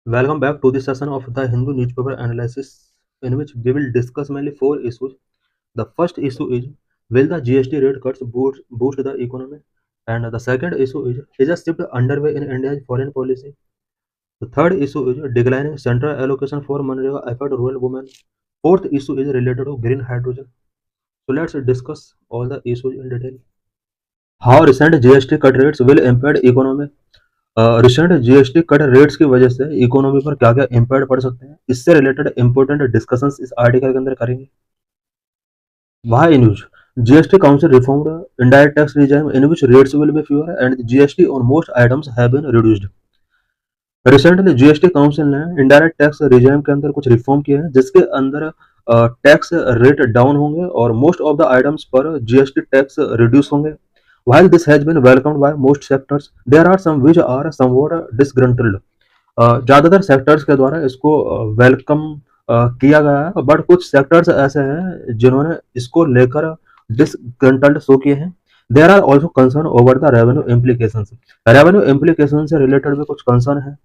Welcome back to this session of the Hindu newspaper analysis, in which we will discuss mainly four issues. The first issue is, will the GST rate cuts boost the economy? And the second issue is a shift underway in India's foreign policy? The third issue is declining central allocation for Manrega affect rural women. Fourth issue is related to green hydrogen. So let's discuss all the issues in detail. How recent GST cut rates will impact economy? Recent GST cut rates की वजह से economy पर क्या क्या impact पड़ सकते हैं, इससे रिलेटेड इंपोर्टेंट डिस्कशंस इस आर्टिकल के अंदर करेंगे. Why news? GST Council reformed indirect tax regime in which rates will be fewer and GST on most items have been reduced. Recently GST council ने इनडायरेक्ट टैक्स रिजाइम के अंदर कुछ reform किए हैं जिसके अंदर टैक्स रेट डाउन होंगे और मोस्ट ऑफ द आइटम्स पर जीएसटी टैक्स रिड्यूस होंगे. While this has been welcomed by most sectors, there are some which are somewhat disgruntled. ज़्यादातर सेक्टर्स के द्वारा इसको वेलकम किया गया है, बट कुछ सेक्टर्स ऐसे हैं जिन्होंने इसको लेकर डिसग्रंटल्ड शो किए हैं. There are also concern over the revenue implications. Revenue implication से रिलेटेड भी कुछ कंसर्न है.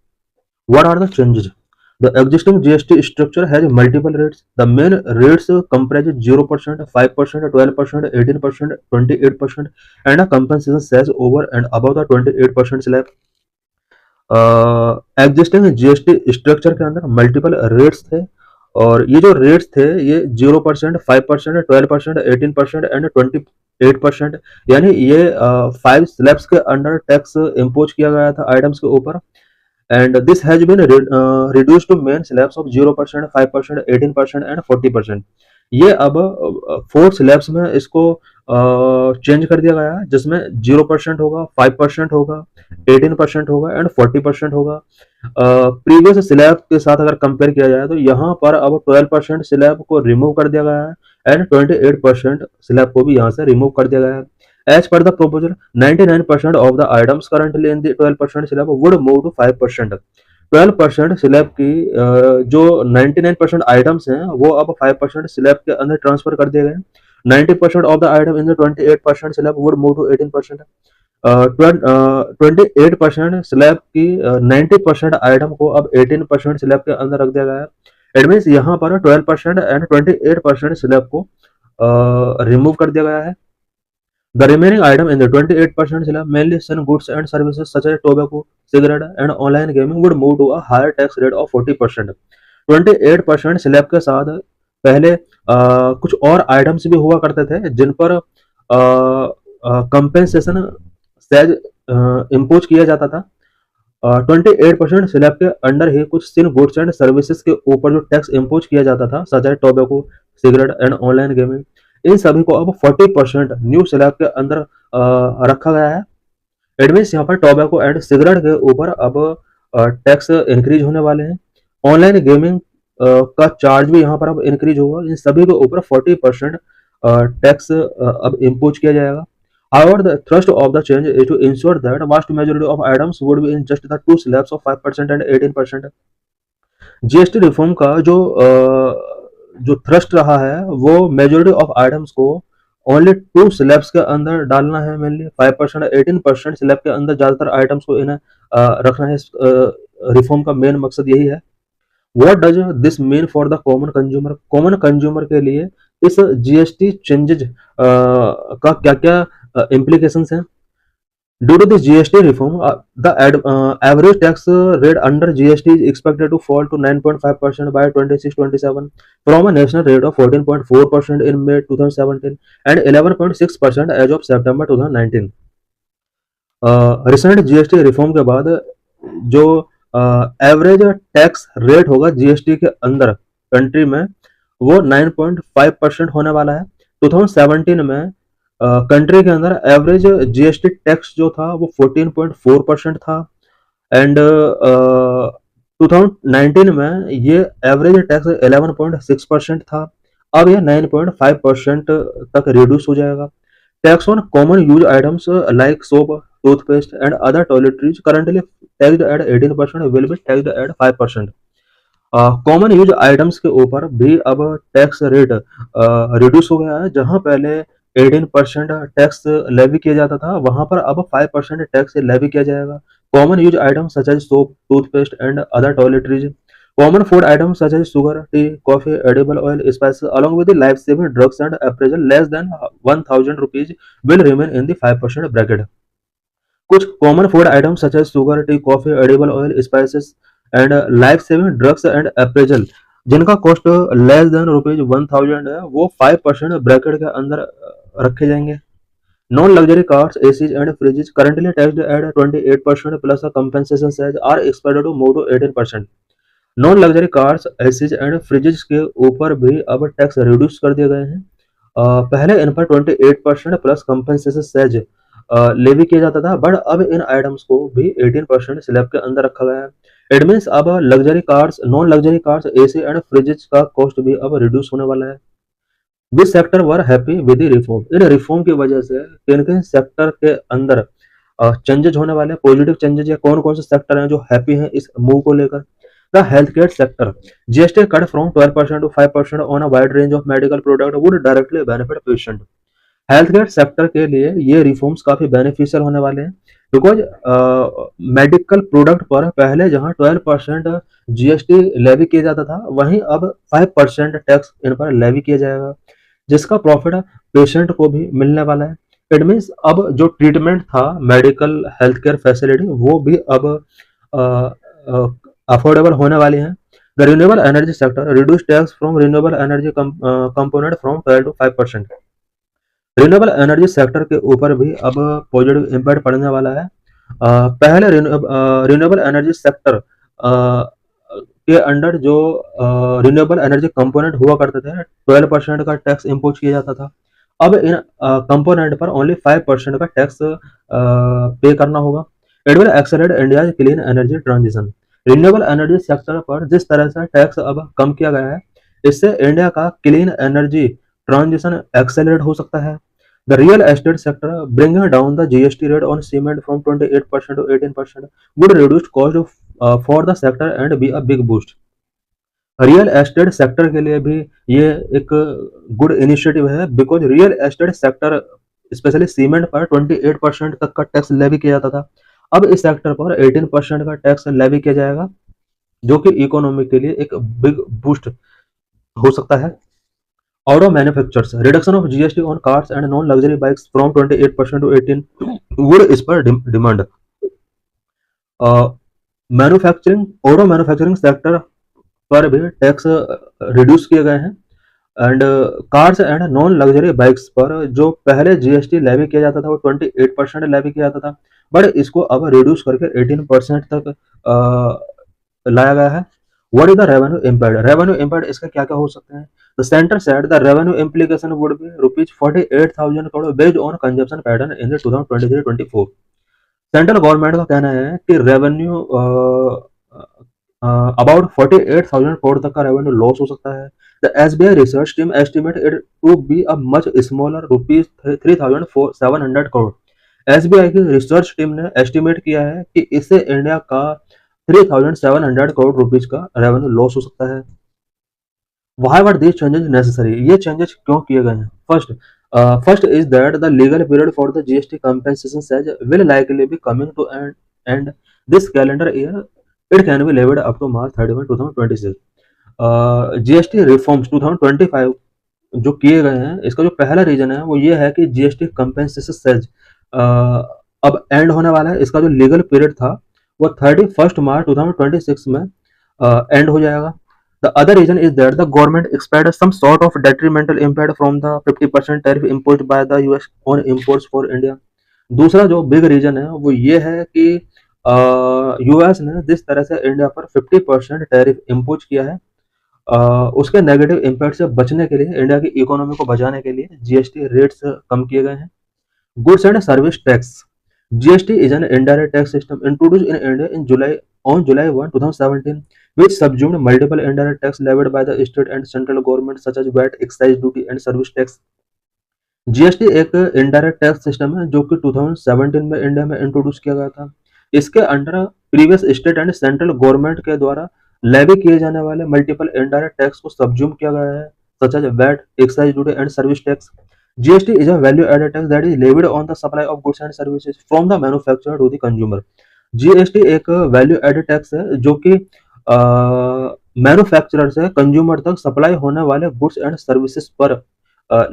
What are the changes? The existing GST structure has multiple rates. The main rates comprise 0%, 5%, 12%, 18%, 28%, and a compensation cess over and above the 28% slab. Existing GST structure के अंदर multiple rates थे और ये जो rates थे ये 0%, 5%, 12%, 18% and 28%, यानी ये 5 स्लैब्स के अंडर टैक्स इम्पोज किया गया था आइटम्स के ऊपर. And this has been reduced to main slabs of 0%, 5%, 18% and 40%. ये अब 4 स्लैब्स में इसको चेंज कर दिया गया है जिसमें 0% होगा, 5% होगा, 18% होगा एंड 40% होगा. प्रीवियस स्लैब के साथ अगर कंपेयर किया जाए तो यहाँ पर अब 12% स्लैब को रिमूव कर दिया गया है एंड 28% स्लैब को भी यहाँ से रिमूव कर दिया गया है. As per the proposal, 99% of the items currently in the 12% slab would move to 5%. 12% slab की जो 99% आइटम्स हैं वो अब 5% स्लैब के अंदर ट्रांसफर कर दिए गए. 90% of the item in the 28% slab would move to 18%. 28% slab की 90% आइटम को अब 18% स्लैब के अंदर रख दिया गया है. इट मीन्स यहाँ पर 12% एंड 28% स्लैब को रिमूव कर दिया गया है. The remaining item in the 28% slab, mainly sun goods and services such as tobacco, cigarette and online gaming would move to a higher tax rate of 40%. 28% slab के साथ पहले कुछ और आइटम्स भी हुआ करते थे जिन पर कंपेंसेशन सेज इम्पोज किया जाता था. 28% स्लैब के अंडर ही कुछ सिन गुड्स एंड सर्विसेज के ऊपर जो टैक्स इम्पोज किया जाता था such as tobacco, cigarette and online gaming, इन सभी को अब 40% न्यू स्लैब के अंदर रखा गया है. इट मीन्स यहाँ पर टोबैको एंड सिगरेट के ऊपर अब टैक्स इंक्रीज होने वाले हैं. ऑनलाइन गेमिंग का चार्ज भी यहाँ पर अब इंक्रीज होगा. इन सभी के ऊपर 40% टैक्स अब इम्पोज किया जाएगा. However, the thrust of the change is to ensure that vast majority of items would be in just the two slabs of 5% and 18%. GST reform का जो थ्रस्ट रहा है वो मेजोरिटी ऑफ आइटम्स को only 2 slabs के अंदर डालना है. मेनली 5% 18% स्लैब के अंदर ज्यादातर आइटम्स को इन्हें रखना है. रिफॉर्म का मेन मकसद यही है. What does this mean for the common consumer? Common consumer के लिए इस जीएसटी चेंजेज का क्या क्या implications हैं? Due to this GST reform, the average tax rate under GST is expected to fall to 9.5% by 26-27 from a national rate of 14.4% in May 2017 and 11.6% as of September 2019. Recent GST reform के बाद जो average tax rate होगा GST के अंदर country में वो 9.5% होने वाला है. 2017 में कंट्री के अंदर एवरेज जीएसटी टैक्स जो था वो 14.4% था एंड 2019 में ये एवरेज टैक्स 11.6% था. अब ये 9.5% तक रिड्यूस हो जाएगा. Tax on common use items like soap, toothpaste and other toiletries currently taxed eight 18% will be taxed eight 5%. Common use items के ऊपर भी अब टैक्स रेट रिड्यूस हो गया है. जहां पहले 18% टैक्स लेवी किया जाता था वहां पर अब 5% टैक्स लेवी किया जाएगा. Common use items such as soap, toothpaste, and other toiletries. Common food items such as sugar, tea, coffee, edible oil, spices, along with the life-saving drugs and appraisal less than 1000 rupees will remain in the 5% bracket. कुछ common food items such as sugar, tea, coffee, edible oil, spices and life saving drugs and appraisal जिनका cost less than rupees 1000 है, वो 5% bracket के अंदर रखे जाएंगे। Non luxury cars, ACs and fridges currently taxed at 28% plus compensation charge are expected to move to 18%। Non luxury cars, ACs and fridges के ऊपर भी अब टैक्स रिड्यूस कर दिए गए हैं। पहले इन पर 28% प्लस कंपेंसेशन चार्ज लेवी किया जाता था, बट अब इन आइटम्स को भी 18% स्लैब के अंदर रखा गया है। इट मीन्स अब luxury cars, non luxury cars, AC and fridges का कॉस्ट भी अब रिड्यूस होने वाला है। Which sector were happy with reform, इन रिफॉर्म की वजह से किन किन सेक्टर के अंदर चेंजेज होने वाले हैं, पॉजिटिव चेंजेज, या कौन कौन से सेक्टर हैं जो हैप्पी हैं इस मूव को लेकर। The health care sector, GST cut from 12% to 5% on a wide range of medical product would directly benefit patient. Health care sector के लिए ये रिफॉर्म्स काफी बेनिफिशियल होने वाले हैं, बिकॉज मेडिकल प्रोडक्ट पर पहले जहां 12% जीएसटी लेवी किया जाता था, वहीं अब 5% टैक्स इन पर लेवी किया जाएगा, जिसका प्रॉफिट पेशेंट को भी मिलने वाला है। इट मीन्स अब जो ट्रीटमेंट था, मेडिकल हेल्थ केयर फैसिलिटी, वो भी अब अफोर्डेबल होने वाली है। The renewable energy sector reduce tax from renewable energy component from 12 to 5%। Renewable energy sector के ऊपर भी अब पॉजिटिव इम्पैक्ट पड़ने वाला है। पहले रिन्यूएबल एनर्जी सेक्टर के अंडर जो रिन्यूएबल एनर्जी कंपोनेंट हुआ करते थे, 12% का टैक्स इम्पोज किया जाता था। अब इन कंपोनेंट पर ओनली 5% का टैक्स पे करना होगा। It will accelerate India clean energy transition. Renewable energy sector पर जिस तरह से टैक्स अब कम किया गया है, इससे इंडिया का क्लीन एनर्जी ट्रांजिशन एक्सेलरेट हो सकता है। The real estate sector, bringing down the GST rate on cement from 28% to 18%, would reduce cost for the sector and be a big boost. Real estate sector के लिए भी ये एक good initiative है, because real estate sector specially cement पर 28% तक का tax levy किया जाता था। अब इस सेक्टर पर 18% का टैक्स लेवी किया जाएगा, जो कि इकोनॉमी के लिए एक बिग बूस्ट हो सकता है। Auto manufacturers, reduction of GST on cars and non-luxury bikes from 28% to 18% would spur demand. Manufacturing, auto manufacturing sector पर भी टैक्स रिड्यूस किए गए हैं, and cars and non luxury bikes पर जो पहले जीएसटी लेवी किया जाता था वो 28% लेवी किया जाता था, बट इसको अब रिड्यूस करके 18% तक लाया गया है। What is the revenue impact? Revenue impact इसका क्या क्या हो सकते हैं? The center said the revenue implication would be rupees 48,000 crore based on consumption pattern in the 2023-24। Central government का कहना है कि रेवेन्यू अबाउट 48,000 करोड़ तक का रेवेन्यू लॉस हो सकता है। The SBI research team estimate it to be a much smaller rupees 3,700 crore. SBI की रिसर्च टीम ने एस्टिमेट किया है कि इससे इंडिया का 3,700 करोड़ रुपीज का रेवेन्यू लॉस हो सकता है। Why were these changes necessary? ये changes क्यों किए गए हैं? First is that the legal period for the GST compensation surge will likely be coming to an end this calendar year. It can be levied up to March 31, 2026. GST reforms 2025 जो किए गए हैं, इसका जो पहला रीजन है वो ये है कि जीएसटी कंपेंसेशन सर्ज अब एंड होने वाला है। इसका जो लीगल पीरियड था वो 31 मार्च 2026 में एंड हो जाएगा। The other reason is that the government expects some sort of detrimental impact from the 50% tariff imposed by the US on imports for India. दूसरा जो बिग रीजन है वो ये है कि यूएस ने जिस तरह से इंडिया पर 50% टैरिफ इम्पोज किया है, उसके नेगेटिव इम्पैक्ट से बचने के लिए, इंडिया की इकोनॉमी को बचाने के लिए जीएसटी रेट्स कम किए गए हैं। Goods and service tax, GST is an indirect tax system introduced in India in July 1, 2017, which subsumed multiple indirect tax levied by the state and central government such as VAT, excise duty and service tax. GST एक indirect tax system है जो कि 2017 में India में introduce किया गया था। इसके under previous state and central government के द्वारा लेवी किए जाने वाले मल्टीपल इनडायरेक्ट टैक्स को सबज्यूम किया गया है, such as VAT, excise duty and service tax. GST is a value added tax that is levied on the supply of goods and services from the manufacturer to the consumer. GST एक value added tax है जो कि manufacturer से consumer तक supply होने वाले goods and services पर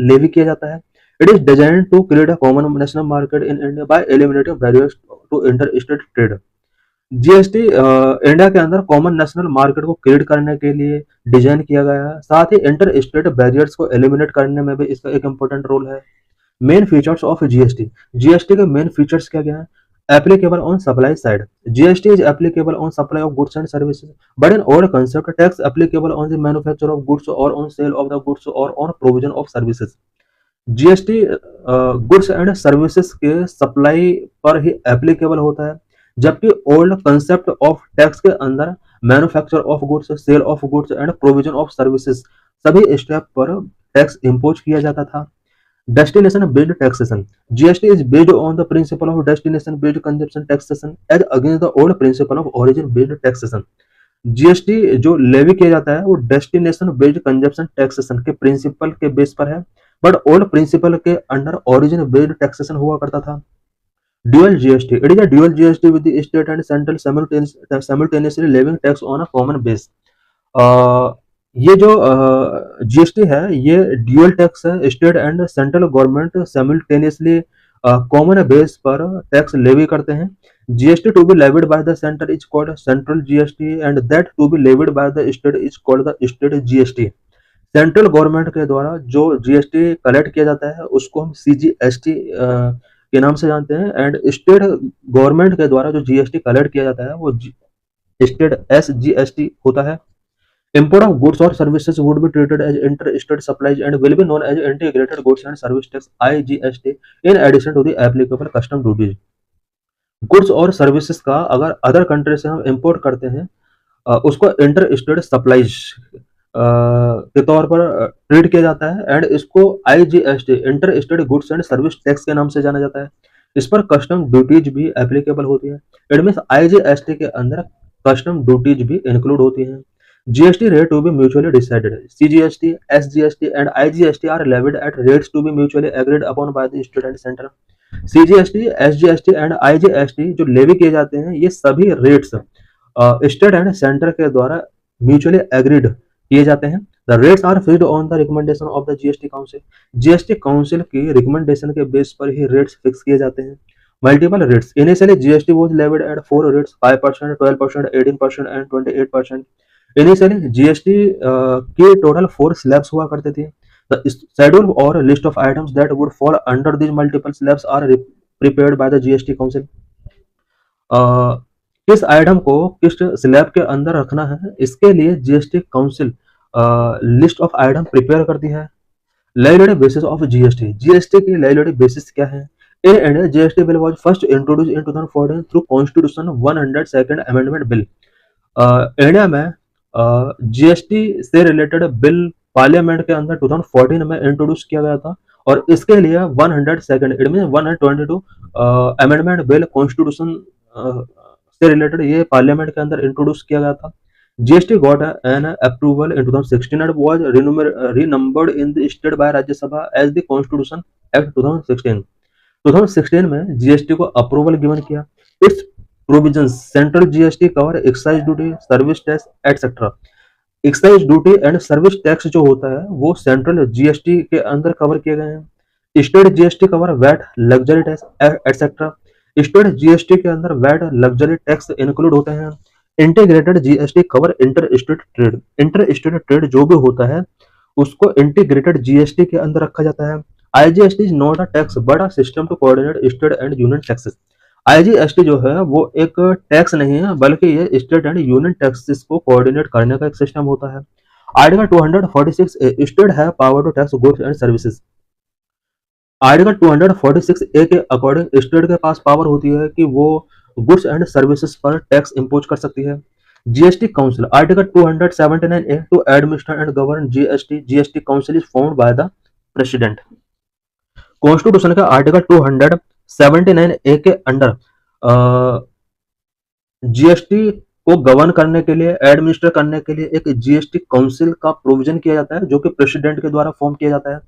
levy किया जाता है। It is design to create a common national market in India by eliminating barriers to inter state trade. GST India के अंदर कॉमन नेशनल मार्केट को क्रिएट करने के लिए डिजाइन किया गया है, साथ ही इंटर स्टेट बैरियर्स को एलिमिनेट करने में भी इसका एक इम्पोर्टेंट रोल है। Main features of GST, GST के मेन फीचर्स क्या क्या है? Applicable on supply side, GST is applicable on supply of goods and services, but in old concept tax applicable on the manufacture of goods और on sale of the goods और on provision of services. GST goods and services के supply पर ही applicable होता है, जबकि old concept of tax के अंदर manufacture of goods, sale of goods and provision of services सभी स्टेप पर टैक्स इम्पोज किया जाता था। Destination based taxation. GST is based on the principle of destination based consumption taxation as against the old principle of origin based taxation. GST जो levy किया जाता है वो डेस्टिनेशन बेस्ड कंजप्शन टैक्सेशन के principal के बेस पर है, but old principal के अंडर ओरिजिन बेस्ड टैक्सेशन हुआ करता था। Dual GST, it is a dual GST with the state and central simultaneously levying tax on a common base। ये जो जीएसटी है ये ड्यूअल टैक्स है, state and central government simultaneously common base पर tax levy करते हैं। GST to be levied by the centre is called central GST and that to be levied by the state is called the state GST. Central government के द्वारा जो GST collect किया जाता है उसको हम सीजीएसटी के नाम से जानते हैं, एंड स्टेट गवर्नमेंट के द्वारा जो जीएसटी कलेक्ट किया जाता है वो स्टेट एसजीएसटी होता है। Import of goods or services would be treated as inter-state supplies and will be known as Integrated Goods and Service Tax (IGST) in addition to the applicable custom duties। Goods और services का अगर other country से हम import करते हैं उसको inter state supplies के तौर पर ट्रीट किया जाता है, एंड इसको IGST inter state goods and service tax के नाम से जाना जाता है। इस पर कस्टम ड्यूटीज भी एप्लीकेबल होती है। इट मीन्स आईजीएसटी के अंदर कस्टम ड्यूटीज भी इंक्लूड होती हैं। GST rate to be mutually decided. CGST, SGST and IGST are levied at rates to be mutually agreed upon by the state and center। CGST, SGST and IGST जो levy किए जाते हैं ये सभी rates state and centre के द्वारा mutually agreed किए जाते हैं। The rates are fixed on the recommendation of the GST council. GST council की रिकमेंडेशन के बेस पर ही रेट्स फिक्स किए जाते हैं। Multiple rates, initially GST was levied at 4 rates 5%, 12%, 18% and 28%। Initially GST के टोटल 4 स्लैब्स हुआ करते थे। द शेड्यूल और list of items that would fall under these multiple slabs are prepared by the GST council. किस item को किस slab के अंदर रखना है इसके लिए GST council list of item prepare करती है। Liability basis of GST, GST की लाइबिलिटी बेसिस क्या है? In India GST bill was first introduced in 2014 through constitution 102nd amendment bill. India में जीएसटी से रिलेटेड बिल पार्लियामेंट के अंदर 2014 में इंट्रोड्यूस किया गया था, और इसके लिए 102nd it mean 122 amendment bill constitution से रिलेटेड ये पार्लियामेंट के अंदर इंट्रोड्यूस किया गया था। GST got an approval in 2016 and was renumbered in the state by राज्य सभा as the Constitution Act 2016। 2016 में जीएसटी को अप्रूवल गिवन किया। It's provisions central GST cover excise duty, service tax etcetera. Excise duty and service tax जो होता है वो central GST के अंदर कवर किए गए हैं। State GST cover VAT, luxury tax etcetera. State GST के अंदर वैट, लग्जरी टैक्स इंक्लूड होते हैं। Integrated GST cover inter state trade. Inter state trade जो भी होता है उसको इंटीग्रेटेड जीएसटी के अंदर रखा जाता है। IGST is not a tax but a system to coordinate state and union taxes. IGST जो है वो एक टैक्स नहीं है बल्कि ये स्टेट एंड यूनियन टैक्सेस को कोऑर्डिनेट करने का एक सिस्टम होता है। आर्टिकल 246 ए, स्टेट है power to tax goods and services. Article 246 A के अकॉर्डिंग स्टेट के पास पावर होती है कि वो गुड्स एंड सर्विसेज पर टैक्स इंपोज कर सकती है। GST council, article 279 A to administer and govern GST. GST council is formed by the president. Constitution का आर्टिकल 279 ए के अंडर जीएसटी को गवर्न करने के लिए, एडमिनिस्टर करने के लिए एक जीएसटी काउंसिल का प्रोविजन किया जाता है जो कि प्रेसिडेंट के द्वारा फॉर्म किया जाता है।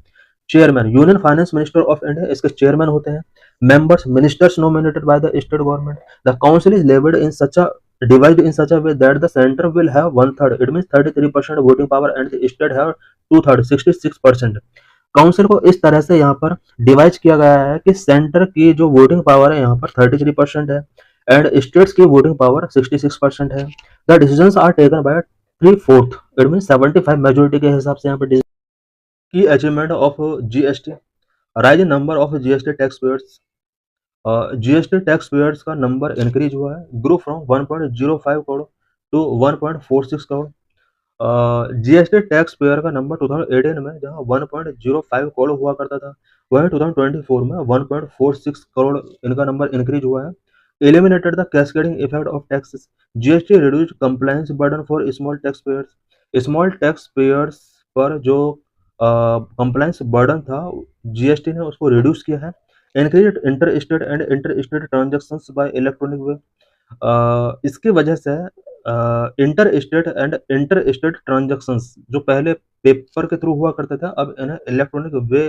Chairman union finance minister of India इसके चेयरमैन होते हैं। Members ministers nominated by the state government. The council is levied in such a divided in such a way that the center will have one third, it means 33% voting power, and the state have two third 66%। Council को इस तरह से यहाँ पर divide किया गया है कि सेंटर की जो वोटिंग पावर है यहाँ पर 33% है एंड स्टेट्स की वोटिंग पावर 66% है। The decisions are taken by 3/4, it mean 75 majority के हिसाब से यहाँ पर। Key achievement of GST, rise number of GST tax payers. GST tax payers का नंबर इंक्रीज हुआ है, grow from 1.05 crore to 1.46 crore. GST tax payer का नंबर 2018 में जहां 1.05 करोड़ हुआ करता था, वह 2024 में 1.46 करोड़ इनका नंबर इंक्रीज हुआ है। Eliminated the cascading effect of taxes, GST reduced compliance burden for small tax payers. Small tax payers पर जो कंप्लायंस बर्डन था जीएसटी ने उसको रिड्यूस किया है। Increase inter state and inter state transactions by electronic way, इसकी वजह से inter state and inter state transactions जो पहले पेपर के थ्रू हुआ करते थे अब इन्हें इलेक्ट्रॉनिक वे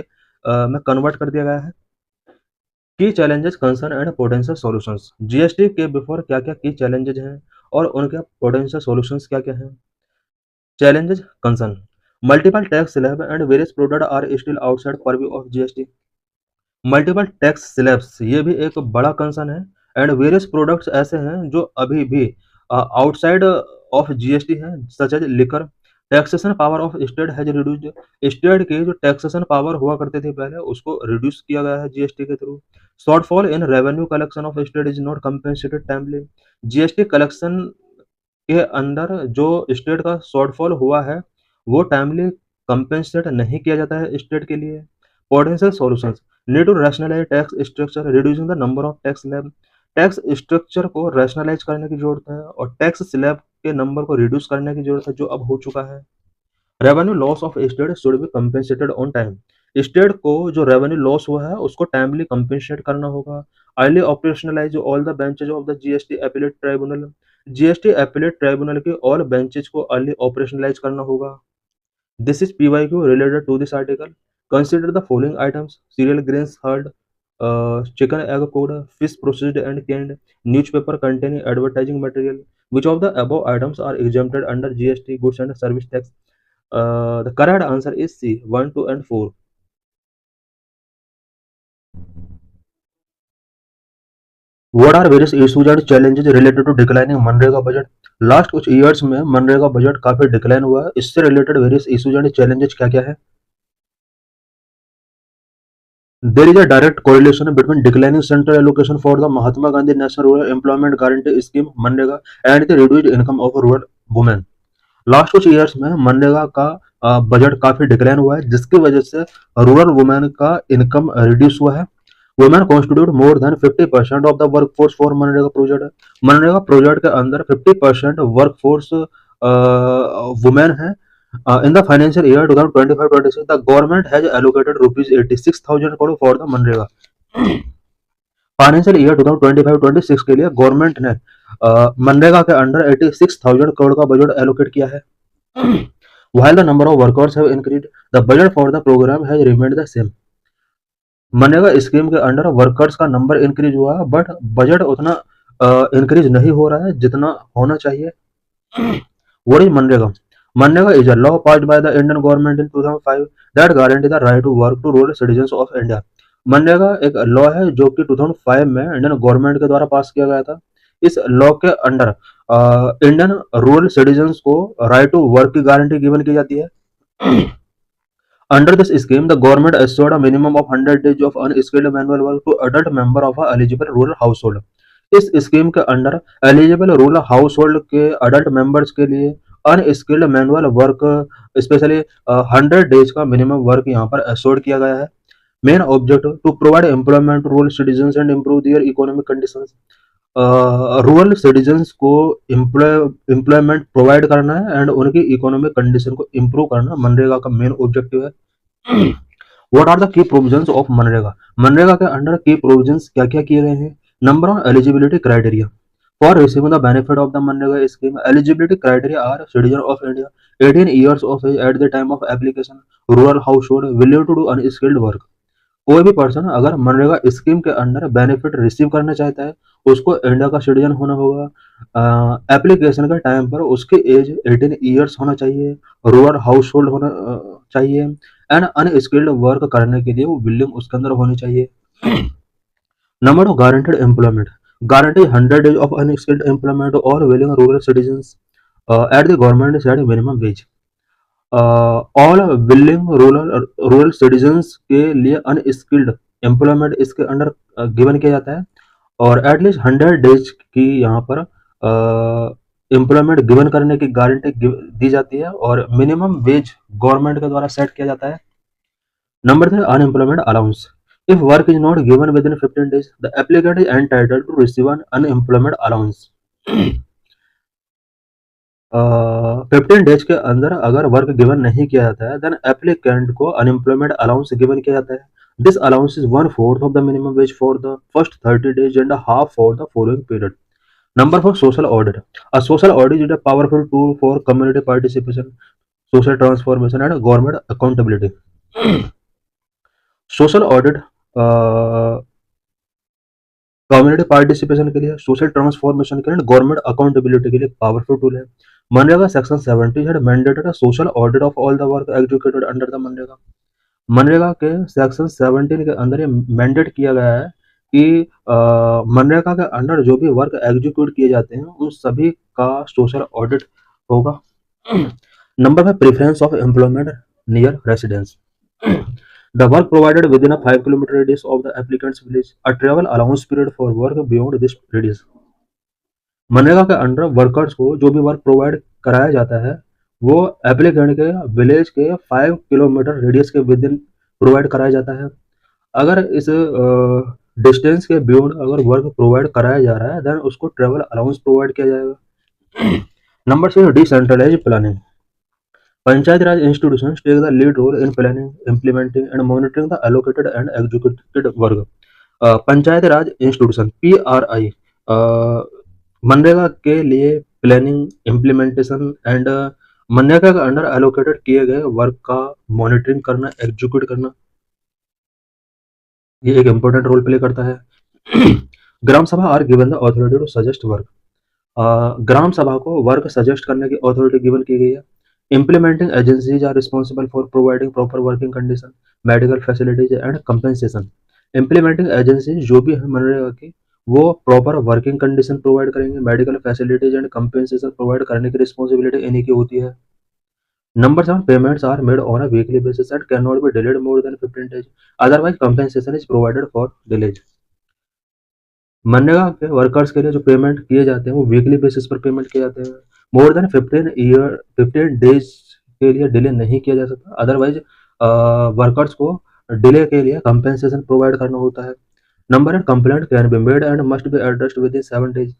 में कन्वर्ट कर दिया गया है। की challenges concern and potential solutions, GST के बिफोर क्या क्या की चैलेंजेस हैं और उनके पोटेंशियल सॉल्यूशंस क्या क्या हैं। Challenges concern, multiple tax slab and various product are still outside purview of GST. Multiple tax slabs ये भी एक बड़ा कंसर्न है एंड वेरियस प्रोडक्ट्स ऐसे हैं जो अभी भी आउटसाइड ऑफ जीएसटी हैं, such as liquor. Taxation power of state has reduced, state की जो टैक्सेशन पावर हुआ करते थे पहले उसको रिड्यूस किया गया है जीएसटी के through. Shortfall in revenue collection of state is not compensated timely, GST collection के अंदर जो स्टेट का शॉर्टफॉल हुआ है वो टाइमली कंपेंसेट नहीं किया जाता है स्टेट के लिए। Potential solutions, need to rationalise tax structure reducing the number of tax slab, tax structure को रैशनलाइज करने की जरूरत है और टैक्स स्लैब के नंबर को रिड्यूस करने की जरूरत है जो अब हो चुका है। Revenue loss of state should be compensated on time, state को जो रेवेन्यू लॉस हुआ है उसको टाइमली कंपेंसेट करना होगा। Early operationalise all the benches of the GST appellate tribunal, GST appellate tribunal के ऑल बेंचेज को अर्ली ऑपरेशनलाइज करना होगा। This is PYQ related to this article. Consider the following items: cereal grains herd, chicken egg powder, fish processed and canned, newspaper containing advertising material. Which of the above items are exempted under GST goods and service tax? The correct answer is C, 1, 2 and 4. What are various issues and challenges related to declining MNREGA budget? Last कुछ years में MNREGA budget काफी decline हुआ है, इससे related various issues and challenges क्या क्या है? There is a direct correlation between declining central allocation for the Mahatma Gandhi National Rural Employment Guarantee Scheme (MNREGA) and the reduced income of rural women. Last कुछ years में मनरेगा का budget काफी decline हुआ है जिसकी वजह से रूरल वुमेन का इनकम रिड्यूस हुआ है। Women constitute more than 50% of the workforce for MNREGA project, MNREGA project के अंदर 50% वर्कफोर्स वुमेन है। In the financial year 2025-26, the government has allocated rupees 86,000 crore for the MNREGA. Financial year 2025-26 के लिए गवर्नमेंट ने मनरेगा के अंडर 86,000 करोड़ का बजट एलोकेट किया है। While the number of workers have increased, the budget for the program has remained the same. MNREGA scheme के under workers का number increase हुआ है बट बजट उतना इंक्रीज नहीं हो रहा है जितना होना चाहिए। What is MNREGA? MNREGA is a law passed by the Indian government in 2005 that guarantee the right to work to rural citizens of India. MNREGA एक लॉ है जो कि 2005 में इंडियन गवर्नमेंट के द्वारा पास किया गया था। इस लॉ के अंडर इंडियन रूरल सिटीजन्स को राइट टू वर्क की गारंटी गिवन की जाती है। Under this scheme, the government assured a minimum of 100 days of unskilled manual work to adult member of a eligible rural household. इस scheme के under eligible rural household के adult members के लिए unskilled manual work specially 100 days का minimum work यहाँ पर assured किया गया है। Main objective to provide employment rural citizens and improve their economic conditions, rural citizens को एम्प्लॉयमेंट प्रोवाइड करना है एंड उनकी इकोनॉमिक कंडीशन को इम्प्रूव करना मनरेगा का मेन ऑब्जेक्टिव है। What are the key provisions of MNREGA? MNREGA के अंडर की प्रोविजंस क्या क्या किए गए हैं? Number of eligibility criteria, For receiving the benefit of the MNREGA scheme, eligibility criteria are citizen of India, 18 years of age at the time of application, rural household, willing to do unskilled work. कोई भी person अगर MNREGA scheme के under benefit receive करना चाहता है, उसको India का citizen होना होगा। एप्लीकेशन के टाइम पर उसकी एज 18 ईयर्स होना चाहिए, रूरल हाउस होल्ड होना चाहिए, एंड अनस्किल्ड वर्क करने के लिए वो बिल्डिंग उसके अंदर होनी चाहिए। Number two, guaranteed employment, guarantee 100 days of unskilled employment or willing rural citizens at the government set minimum wage। All willing rural citizens के लिए अनस्किल्ड एम्प्लॉयमेंट इसके अंडर गिवन किया जाता है, और एटलीस्ट 100 days की यहाँ पर एम्प्लॉयमेंट गिवन करने की गारंटी दी जाती है, और मिनिमम वेज गवर्नमेंट के द्वारा सेट किया जाता है। Number 3, unemployment allowance. If work is not given within 15 days, the applicant is entitled to receive an unemployment allowance. 15 days के अंदर अगर वर्क गिवन नहीं किया जाता है, देन एप्लीकेंट को अनएम्प्लॉयमेंट अलाउंस गिवन किया जाता है। This allowance is 1/4 of the minimum wage for the first 30 days and half for the following period. Number 4, social audit. A social audit is a powerful tool for community participation, social transformation and government accountability. Social audit community participation के लिए, social transformation के लिए, government accountability के लिए powerful tool है। MNREGA section 70 had mandated a social audit of all the work executed under the MNREGA. MNREGA के section 17 के अंदर ये मैंडेट किया गया है कि मनरेगा के अंडर जो भी वर्क एग्जीक्यूट किए जाते हैं उन सभी का सोशल ऑडिट होगा। Number 5, preference of employment near residence. The work provided within a 5 kilometer radius of the applicant's village, a travel allowance period for work beyond this radius। MNREGA के अंडर वर्कर्स को जो भी वर्क प्रोवाइड कराया जाता है वो applicant के village के 5 किलोमीटर रेडियस के विद इन प्रोवाइड कराया जाता है। अगर इस डिस्टेंस के बियॉन्ड अगर वर्क प्रोवाइड कराया जा रहा है, देन उसको ट्रेवल अलाउंस प्रोवाइड किया जाएगा। Number 6, decentralise planning. Panchayat raj institution take the lead role in planning, implementing and monitoring the allocated and executed work. Panchayat raj institution PRI MNREGA के लिए प्लानिंग, इम्प्लीमेंटेशन एंड मनरेगा के अंडर एलोकेटेड किए गए वर्क का मॉनिटरिंग करना, एग्जीक्यूट करना, ये एक इम्पोर्टेंट रोल प्ले करता है। Gram Sabha are given the authority to suggest work. Gram Sabha को वर्क सजेस्ट करने की अथॉरिटी गिवन की गई है। Implementing agencies are responsible for providing proper working condition, medical facilities and compensation. Implementing agency जो भी है मनरेगा की, वो प्रॉपर वर्किंग कंडीशन प्रोवाइड करेंगे, medical facilities and compensation provide करने की रिस्पॉन्सिबिलिटी इन्हीं की होती है। Number 7, payments are made on a weekly basis and can not be delayed more than 15 days, otherwise compensation is provided for delays. MNREGA के workers के लिए जो पेमेंट किए जाते हैं वो वीकली बेसिस पर पेमेंट किए जाते हैं। मोर देन 15 days के लिए डिले नहीं किया जा सकता, अदरवाइज वर्कर्स को डिले के लिए कंपेंसेशन प्रोवाइड करना होता है। Number 8, complaint can be made and must be addressed with in 7 days।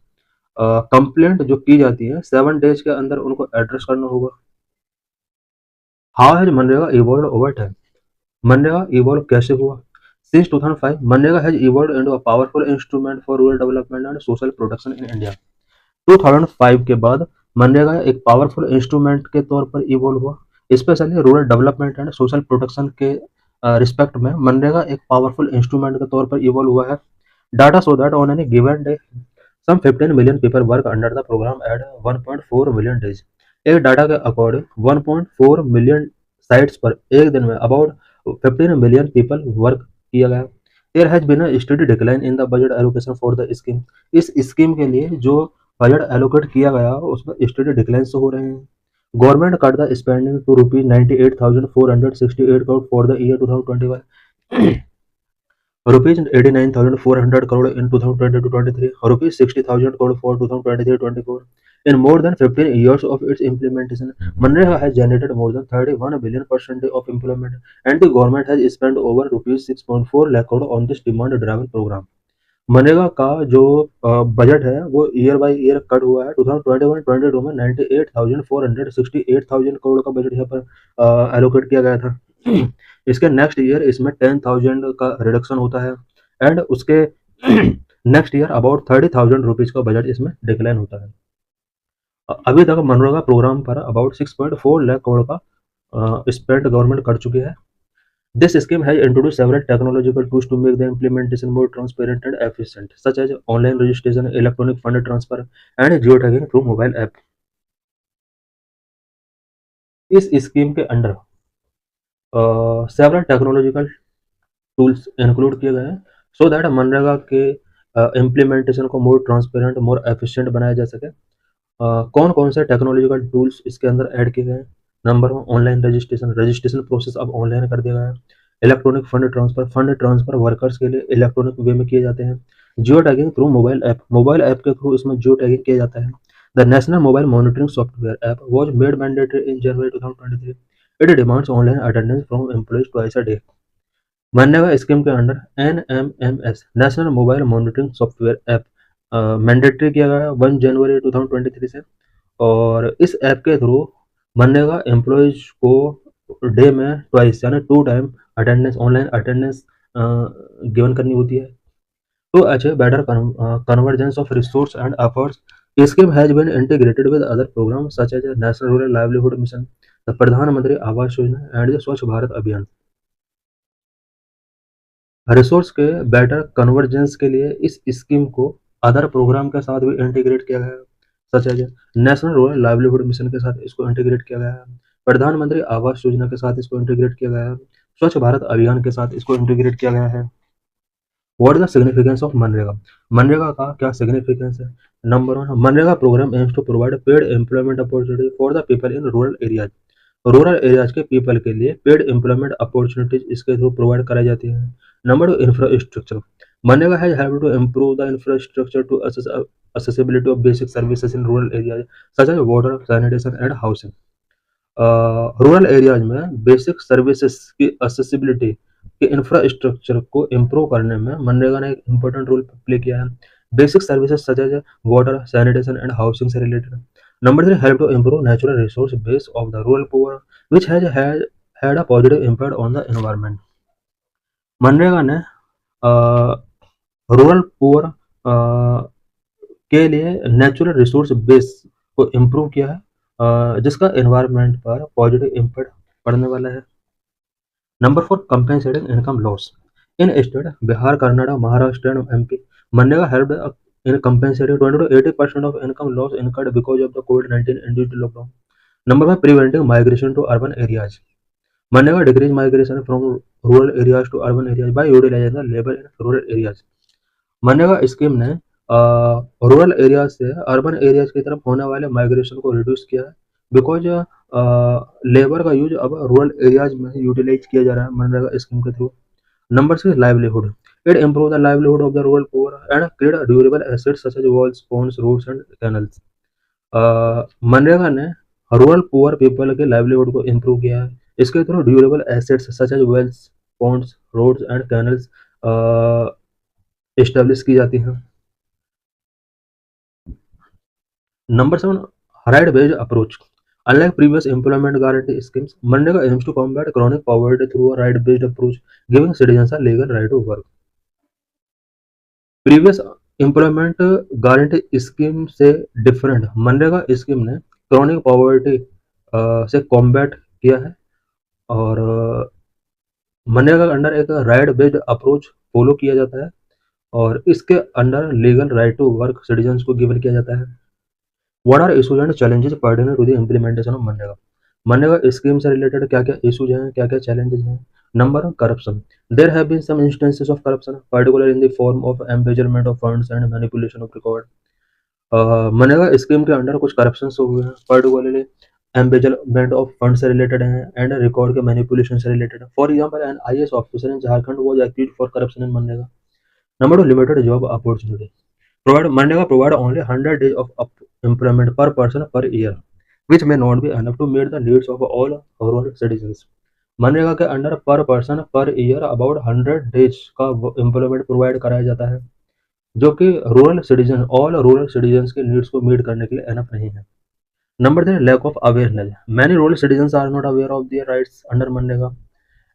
Complaint जो की जाती है 7 days के अंदर उनको एड्रेस करना होगा। How has MNREGA evolve over time. MNREGA evolve कैसे हुआ? Since 2005 MNREGA has evolve into a powerful instrument for rural development and social protection in India. 2005 के बाद मनरेगा एक पावरफुल इंस्ट्रूमेंट के तौर पर इवॉल्व हुआ, specially rural development and social protection के रिस्पेक्ट में मनरेगा एक पावरफुल इंस्ट्रूमेंट के तौर पर इवॉल्व हुआ है। Data show that on any given day some 15 million people work under the program at 1.4 million days। एक डाटा के अकॉर्डिंग 1.4 मिलियन साइट्स पर एक दिन में अबाउट 15 मिलियन पीपल वर्क किया गया। There has been a steady decline in the budget allocation for the scheme. इस scheme के लिए जो बजट एलोकेट किया गया उसमें स्टडी डिक्लाइन हो रहे हैं। Government cut the spending to ₹98,468 crore for the year 2021, ₹89,400 crore in 2022-23, ₹60,000 crore for 2023-24. In more than 15 years of its implementation, Manrega has generated more than 31 billion percentage of employment, and the government has spent over ₹6.4 lakh crore on this demand-driven program। MNREGA का जो budget है वो year by year cut हुआ है। 2021-22 में 98,468,000 करोड़ का budget यहाँ पर एलोकेट किया गया था। इसके नेक्स्ट ईयर इसमें 10,000 का रिडक्शन होता है, एंड उसके नेक्स्ट ईयर अबाउट 30,000 रुपीज़ का बजट इसमें डिक्लाइन होता है। अभी तक मनरेगा प्रोग्राम पर अबाउट 6.4 लाख करोड़ का स्पेंड गवर्नमेंट कर चुकी है। This scheme has introduce several technological tools to make the implementation more transparent and efficient such as online registration, electronic fund transfer and geo tagging through mobile app. इस scheme के under several technological tools include किए गए हैं so that MNREGA के implementation को more transparent, more efficient बनाया जा सके। कौन कौन से टेक्नोलॉजिकल टूल्स इसके अंदर ऐड किए गए हैं? Number one, online registration. Registration process अब ऑनलाइन कर दिया गया है। इलेक्ट्रॉनिक फंड ट्रांसफर वर्कर्स के लिए इलेक्ट्रॉनिक वे में किए जाते हैं। Geo tagging through mobile app के थ्रू इसमें जियो टैगिंग किया जाता है। The national mobile monitoring software app was made mandatory in January 2023। It demands online attendance from employees twice a day. MNREGA scheme के under NMMS national mobile monitoring software app mandatory किया गया है 1 जनवरी 2023 से। और इस ऐप के थ्रू मनरेगा एम्प्लॉयज को day में ट्वाइस यानी 2 time attendance, online attendance given करनी होती है। To achieve better convergence of resource and efforts, scheme has been integrated with other programs such as National Rural Livelihood Mission, the प्रधानमंत्री Awas Yojana and स्वच्छ भारत अभियान। Resource के better convergence के लिए इस स्कीम को अदर प्रोग्राम के साथ भी इंटीग्रेट किया गया है, सच है नेशनल रूरल लाइवलीहुड मिशन के साथ इसको इंटीग्रेट किया गया है, प्रधानमंत्री आवास योजना के साथ इसको इंटीग्रेट किया गया है, स्वच्छ भारत अभियान के साथ इसको इंटीग्रेट किया गया है। What is the significance of MNREGA? MNREGA का क्या सिग्निफिकेंस है? Number one, MNREGA programme aims to provide paid employment opportunity for the people in rural areas. Rural areas के पीपल के लिए पेड एम्प्लॉयमेंट अपॉर्चुनिटीज इसके थ्रू प्रोवाइड कराई जाती है। Number two, infrastructure. MNREGA has helped to improve the infrastructure to accessibility of basic services in rural areas such as water, sanitation and housing। Rural areas में basic services की accessibility के infrastructure को improve करने में मनरेगा ने एक इम्पोर्टेंट रोल प्ले किया है। Basic services such as water, sanitation and housing से related. Number three, help to improve natural resource base of the rural poor which has had a positive impact on the environment. MNREGA ने rural poor के लिए natural resource base को improve किया है जिसका environment पर positive impact पड़ने वाला है। Number four, compensating income loss in state Bihar, Karnataka, Maharashtra and MP। MNREGA help in compensating 20 to 80% of income loss incurred because of the COVID-19 induced lockdown. Number five, preventing migration to urban areas. MNREGA decrease migration from rural areas to urban areas by utilising the labour in rural areas. MNREGA scheme ने rural area से urban areas की तरफ होने वाले migration को reduce किया है because labour का यूज अब रूरल एरियाज में यूटिलाइज किया जा रहा है मनरेगा स्कीम के through. Number six, livelihood. It improve the livelihood of the rural poor and create durable assets such as walls, ponds, roads and canals. MNREGA ने रूरल पुअर पीपल के livelihood को improve किया है। इसके through durable assets such as wells, ponds, roads and canals establish की जाती हैं। Number seven, right-based approach. Unlike previous employment guarantee schemes, Manrega aims to combat chronic poverty through a right-based approach, giving citizens a legal right to work. Previous employment guarantee scheme से different MNREGA scheme ने chronic poverty से combat किया है और मनरेगा के under एक right based approach follow किया जाता है और इसके under legal right to work citizens को गिवन किया जाता है। What are issues and challenges pertaining to the implementation of MNREGA? MNREGA scheme से रिलेटेड क्या क्या इशूज हैं, क्या क्या चैलेंजेस हैं? Number one, corruption. There have been some instances of corruption particular in the form of embezzlement of funds and manipulation of record. MNREGA scheme के under कुछ corruption हुए हैं, पर्टिकुलरली एम्बेजलमेंट ऑफ फंड से related हैं and record के manipulation से related है। For example, an IAS officer in Jharkhand was accused for corruption in MNREGA. Number two, limited job opportunity. MNREGA provide only 100 days of employment per person per year, which may not be enough to meet the needs of all rural citizens। MNREGA के under पर person per year about 100 days का employment provide कराया जाता है जो कि all rural citizens के needs को मीट करने के लिए एनफ नहीं है। Number three, lack of awareness. Many rural citizens are not aware of their rights under MNREGA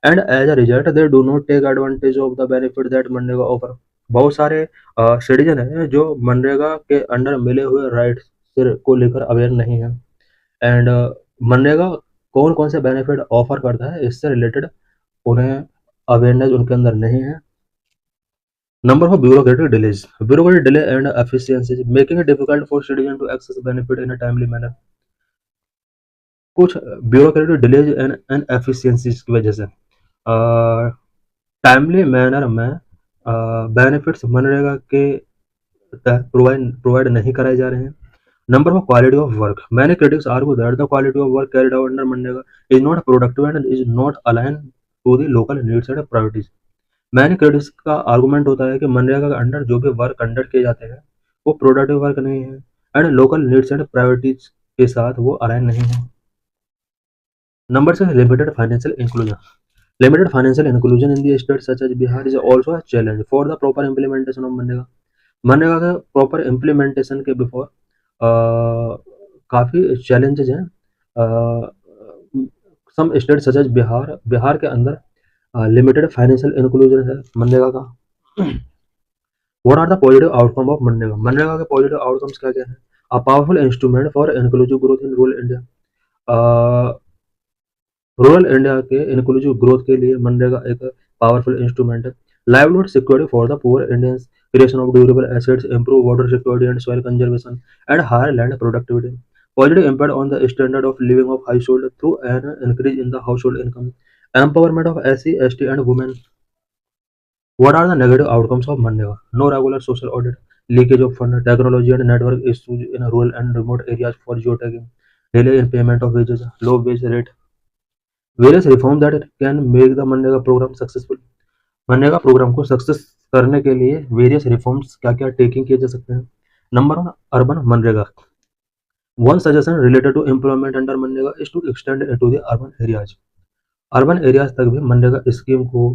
and as a result they do not take advantage of the benefit that MNREGA offer। बहुत सारे citizen हैं जो मनरेगा के under मिले हुए rights को लेकर aware नहीं है। एंड मनरेगा कौन कौन से बेनिफिट ऑफर करता है इससे रिलेटेड उन्हें अवेयरनेस उनके अंदर नहीं है। Number of bureaucratic delay and efficiency making it difficult for citizen to access benefit in a timely manner. कुछ ब्यूरोक्रेटिक डिलेज एंड एफिशिएंसीज की वजह से टाइमली मैनर में बेनिफिट्स मनरेगा के प्रोवाइड नहीं कराए जा रहे हैं। Number of quality of work many critics argue that the quality of work carried out under MNREGA is not productive and is not align to the local needs and priorities. Many critics का argument होता है कि मनरेगा के under जो भी work conduct किए जाते हैं वो प्रोडक्टिव वर्क नहीं है and local needs and priorities के साथ वो अलाइन नहीं है। Number 6 limited financial inclusion limited financial inclusion in the states such as Bihar is also a challenge for the proper implementation of MNREGA. MNREGA के प्रॉपर इम्प्लीमेंटेशन के before काफ़ी challenges हैं। Some state such as Bihar के अंदर limited financial inclusion है मनरेगा का। What are the positive outcome of MNREGA? MNREGA के positive outcomes क्या क्या है? A powerful instrument for inclusive growth in rural India. Rural India के इंक्लूसिव ग्रोथ के लिए मनरेगा एक पावरफुल इंस्ट्रूमेंट है। Livelihood security for the poor Indians, creation of durable assets, improve water security and soil conservation and higher land productivity. Positive impact on the standard of living of household through an increase in the household income, empowerment of SC, ST and women. What are the negative outcomes of MNREGA? No regular social audit, leakage of fund, technology and network issues in rural and remote areas for geotagging, delay in payment of wages, low wage rate. Various reforms that can make the MNREGA program successful. MNREGA program को success करने के लिए various reforms क्या क्या taking किए जा सकते हैं। Number 1 urban MNREGA. One suggestion related to employment under MNREGA is to extend it to the urban areas. Urban areas तक भी मनरेगा स्कीम को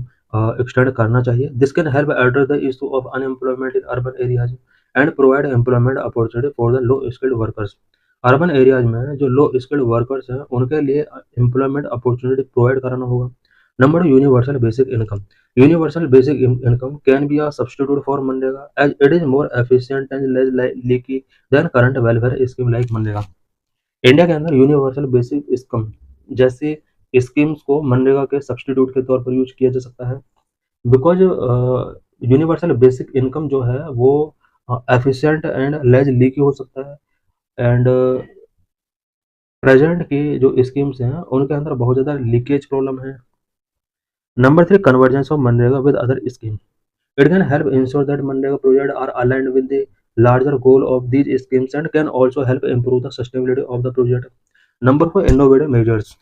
एक्सटेंड करना चाहिए। This can help address the issue of unemployment in urban areas and provide employment opportunity for the low skilled workers. Urban areas में जो लो skilled workers हैं उनके लिए एम्प्लॉयमेंट अपॉर्चुनिटी प्रोवाइड कराना होगा। Number 2 universal basic income. Universal basic income can be a substitute for MNREGA as it is more efficient and less leaky than current welfare scheme like MNREGA. India के अंदर universal basic income जैसी schemes को मनरेगा के substitute के तौर पर use किया जा सकता है बिकॉज यूनिवर्सल बेसिक इनकम जो है वो एफिशिएंट एंड लेस लीकी हो सकता है एंड प्रेजेंट की जो स्कीम्स हैं उनके अंदर बहुत ज़्यादा लीकेज प्रॉब्लम है। Number 3 convergence of MNREGA with other scheme. It can help ensure that MNREGA project are aligned with the larger goal of these schemes and can also help improve the sustainability of the project. Number 4 innovative measures.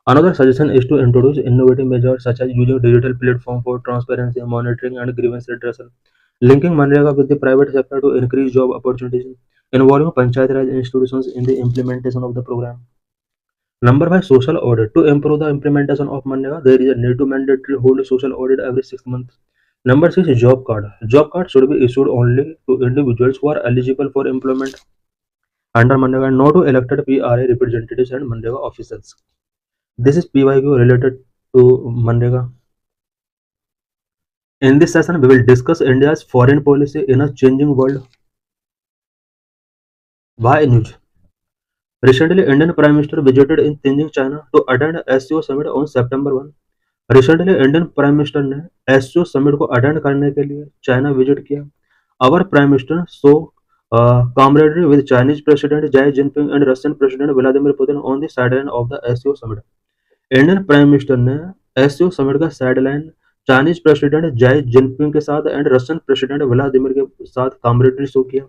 Another suggestion is to introduce innovative measures such as using digital platform for transparency, monitoring and grievance redressal, linking MNREGA with the private sector to increase job opportunities, involving Panchayat Raj institutions in the implementation of the program. Number 5 social audit. To improve the implementation of MNREGA, there is a need to mandatory hold social audit every 6 months. Number 6 job card. Job card should be issued only to individuals who are eligible for employment under MNREGA and not to elected PRA representatives and MNREGA officials. This is PYQ related to MNREGA. In this session, we will discuss India's foreign policy in a changing world. Why news? Recently, Indian Prime Minister visited in Tianjin, China to attend SCO summit on September 1. Recently Indian prime minister ने SCO summit को attend करने के लिए China visit किया। Our prime minister so camaraderie with Chinese President Xi Jinping and Russian President Vladimir Putin on the sideline of the SCO summit. Indian prime minister ने SCO summit का sideline Chinese president Xi Jinping के साथ and Russian president Vladimir के साथ camaraderie show किया।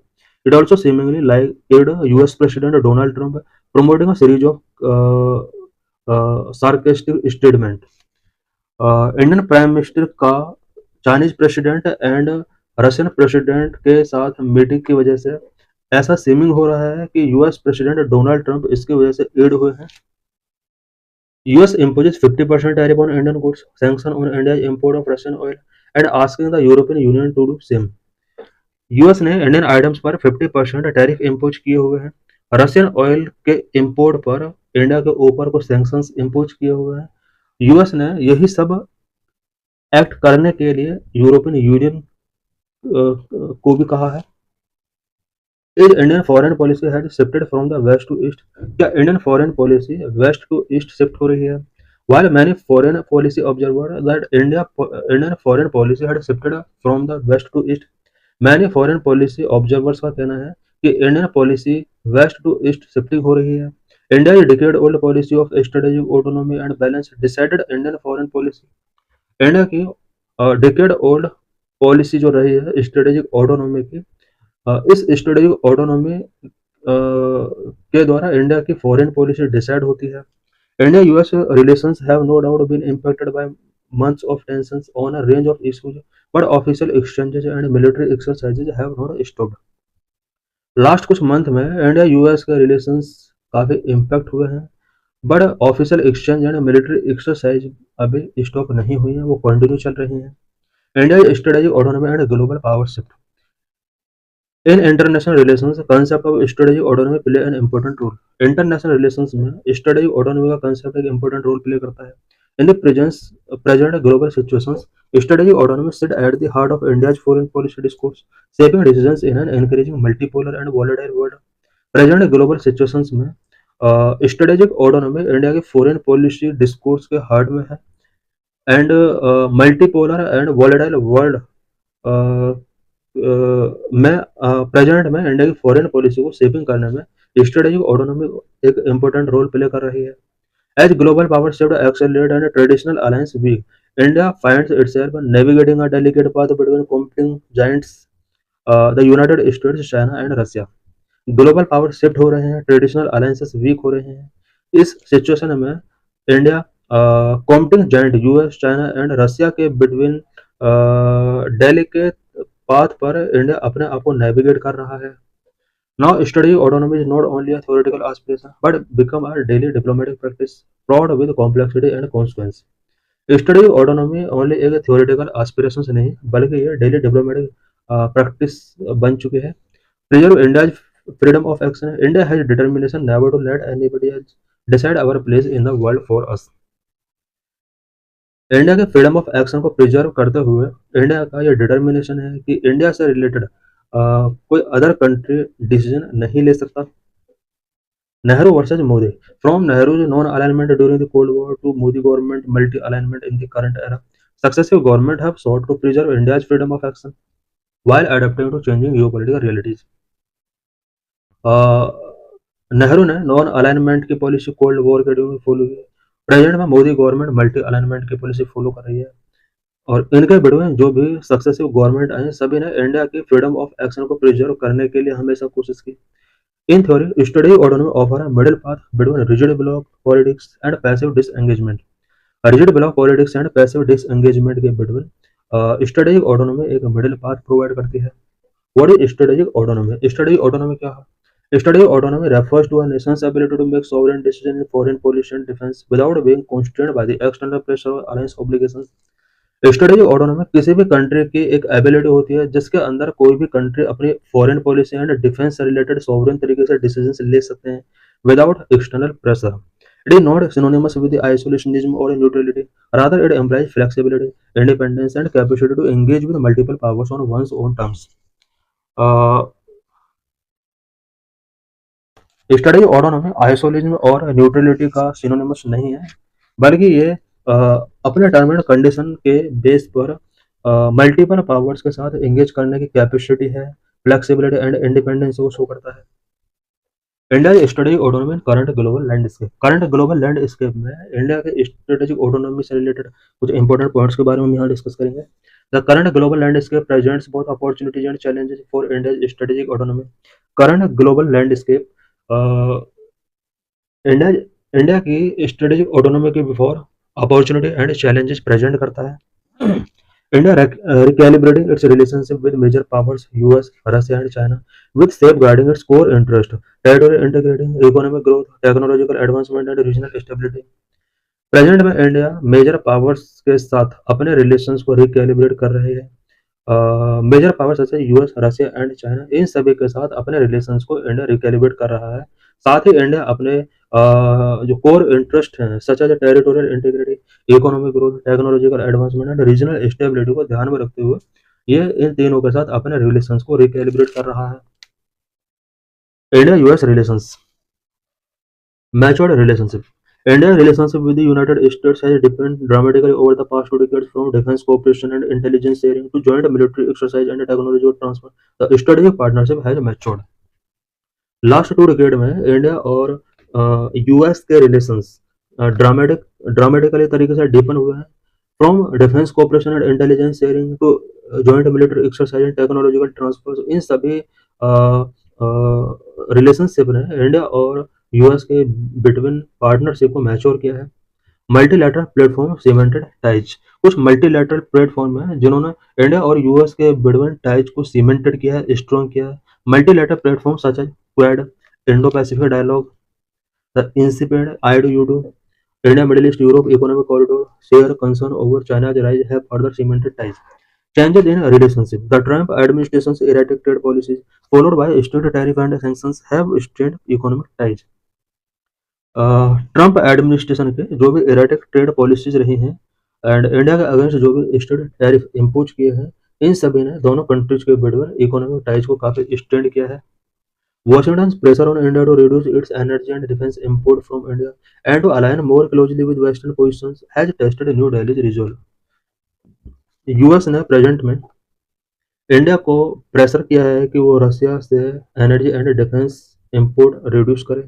It also seemingly like US president Donald Trump promoting a series of sarcastic statement. Indian prime minister का Chinese president and Russian president के साथ meeting की वजह से ऐसा सीमिंग हो रहा है कि यूएस प्रेसिडेंट डोनाल्ड ट्रंप इसकी वजह से एड हुए हैं। US imposes 50% tariff on Indian goods, sanction on India's import of Russian oil, and asking the European Union to do same. US ने इंडियन आइटम्स पर 50% टैरिफ इम्पोज किए हुए हैं। रशियन ऑयल के इंपोर्ट पर इंडिया के ऊपर को सैंक्शंस इम्पोज किए हुए हैं। यूएस ने यही सब एक्ट करने के लिए यूरोपियन यूनियन को भी कहा है। Is Indian foreign policy has shifted from the west to east? क्या Indian foreign policy west to east shift हो रही है? While many foreign policy observers that Indian foreign policy had shifted from the west to east, मैंने foreign policy observers का कहना है कि Indian policy west to east shifting हो रही है। इंडिया की decade old policy of strategic autonomy and balance decided Indian foreign policy. India की डिकेड ओल्ड पॉलिसी जो रही है स्ट्रेटेजिक ऑटोनॉमी की, इस स्ट्रेटेजिक ऑटोनॉमी के द्वारा इंडिया की फॉरेन पॉलिसी डिसाइड होती है। India US relations have no doubt been impacted by months of tensions on a range of issues, but official exchanges and military exercises have not stopped. Last कुछ month में India US के relations काफी impact हुए हैं, but official exchange and military exercise अभी stop नहीं हुई है, वो कंटिन्यू चल रही हैं। India strategic autonomy and global power shift in international relations concept of strategic autonomy play an important role. International relations में स्ट्रेटेजिक ऑटोनॉमी का कंसेप्ट एक इंपॉर्टेंट रोल प्ले करता है। In the present global situations, strategic autonomy seat at the heart of India's foreign policy discourse, shaping decisions in an encouraging multipolar and volatile world. Present global situations में strategic autonomy India के foreign policy discourse के heart में है, and multipolar and volatile world में present में India की foreign policy को shaping करने में स्ट्रेटेजिक ऑटोनॉमी एक इम्पोर्टेंट रोल प्ले कर रही है। As global power shift accelerate and traditional alliance weak, India finds itself navigating a delicate path between competing giants, the United States, China and Russia. Global power shift हो रहे हैं, traditional alliances week हो रहे हैं। इस situation में India competing giant US, China and Russia के between delicate path पर इंडिया अपने आप को नेविगेट कर रहा है। Now study autonomy is not only a theoretical aspiration but become a daily diplomatic practice fraught with complexity and consequence. Study autonomy only एक theoretical aspiration नहीं, बल्कि ये डेली डिप्लोमेटिक प्रैक्टिस बन चुके हैं। Preserve India freedom of action. India has determination never to let anybody else decide our place in the world for us. India के freedom of action को preserve करते हुए इंडिया का ये डिटर्मिनेशन है कि इंडिया से रिलेटेड कोई अदर कंट्री डिसीजन नहीं ले सकता। Nehru versus Modi, from Nehru non alignment during the cold war to Modi government multi alignment in the current era, successive government have sought to preserve India's freedom of action while adapting to changing geopolitical realities. Nehru ने non alignment की policy cold war के during follow की। Present में Modi government multi alignment की policy follow कर रही है, और इनके बिटवीन जो भी सक्सेसिव गवर्नमेंट आए सभी ने इंडिया की फ्रीडम ऑफ एक्शन को प्रिजर्व करने के लिए हमेशा कोशिश की। In theory study autonomy offer a middle path between rigid block politics and passive disengagement. Rigid block politics and passive disengagement के बिटवीन स्ट्रेटेजिक ऑटोनॉमी एक मिडिल पाथ प्रोवाइड करती है। What is strategic autonomy? Strategic autonomy क्या है? Strategic autonomy refers to a nation's ability to make sovereign decisions in foreign policy and defense without being constrained by the external pressure or alliance obligations. Strategic autonomy किसी भी country की एक ability होती है जिसके अंदर कोई भी कंट्री अपनी फॉरेन पॉलिसी एंड डिफेंस से रिलेटेड सॉवरेन तरीके से डिसीजंस ले सकते हैं without external pressure. It is not synonymous with the isolationism or neutrality. Rather, it implies flexibility, independence, and capacity to engage with multiple powers on one's own terms. Study autonomy isolationism और neutrality का synonymous नहीं है, बल्कि ये अपने term and condition के base पर multiple powers के साथ एंगेज करने की कैपेसिटी है, फ्लेक्सिबिलिटी एंड इंडिपेंडेंस को शो करता है। India study autonomy current global landscape. Current global landscape में इंडिया के स्ट्रेटेजिक ऑटोनॉमी से रिलेटेड कुछ इंपॉर्टेंट पॉइंट्स के बारे में हम यहाँ डिस्कस करेंगे। The current global landscape presents both opportunities and challenges for India strategic autonomy. Current global landscape India India की स्ट्रेटेजिक ऑटोनॉमी के before opportunity and challenges present करता है। India recalibrating its relationship with major powers US, Russia and China with safeguarding its core interest, territorial integrity, economic growth, technological advancement and regional stability. Present में India major powers के साथ अपने relations को recalibrate कर रही है। Major powers जैसे US, Russia and China, इन सभी के साथ अपने रिलेशंस को इंडिया रिकैलिब्रेट कर रहा है। साथ ही इंडिया अपने जो कोर इंटरेस्ट हैं such as territorial integrity, economic growth, technological advancement and regional stability को ध्यान में रखते हुए ये इन तीनों के साथ अपने रिलेशंस को रिकैलिब्रेट कर रहा है। India US relations, matured relationship. India's relationship with the United States has deepened dramatically over the past 2 decades, from defense cooperation and intelligence sharing to joint military exercise and technology transfer. The strategic partnership has matured. Last 2 decade में India और US के relations dramatically तरीके से deepen हुए हैं, from defence cooperation and intelligence sharing to joint military exercise and technological transfer. इन सभी relationship ने इंडिया और यूएस के बिटवीन पार्टनरशिप को मैच्योर किया है। मल्टीलैटरल प्लेटफॉर्म सीमेंटेड टाइज, कुछ मल्टीलैटरल प्लेटफॉर्म है जिन्होंने इंडिया और यूएस के बिटवीन टाइज को सीमेंटेड किया है, स्ट्रॉन्ग किया है। Multilateral platform such as Quad, Indo Pacific dialogue, the insipid IDU, India Middle East Europe economic corridor, share concern over China's rise have further cemented ties. Changes in relationship. The Trump administration's erratic trade policies, followed by strict tariff and sanctions, have strained economic ties. Trump administration के जो भी erratic trade policies रही हैं and India के against जो भी strict tariff impose किए हैं, इन सभी ने दोनों कंट्रीज के बिटवीन इकोनॉमिक टाइज को काफी स्ट्रेंड किया है। Washington's pressure on India to reduce its energy and defense import from India and to align more closely with Western positions has tested New Delhi's resolve. US ने present में India को pressure किया है कि वो रसिया से energy and defence import reduce करे,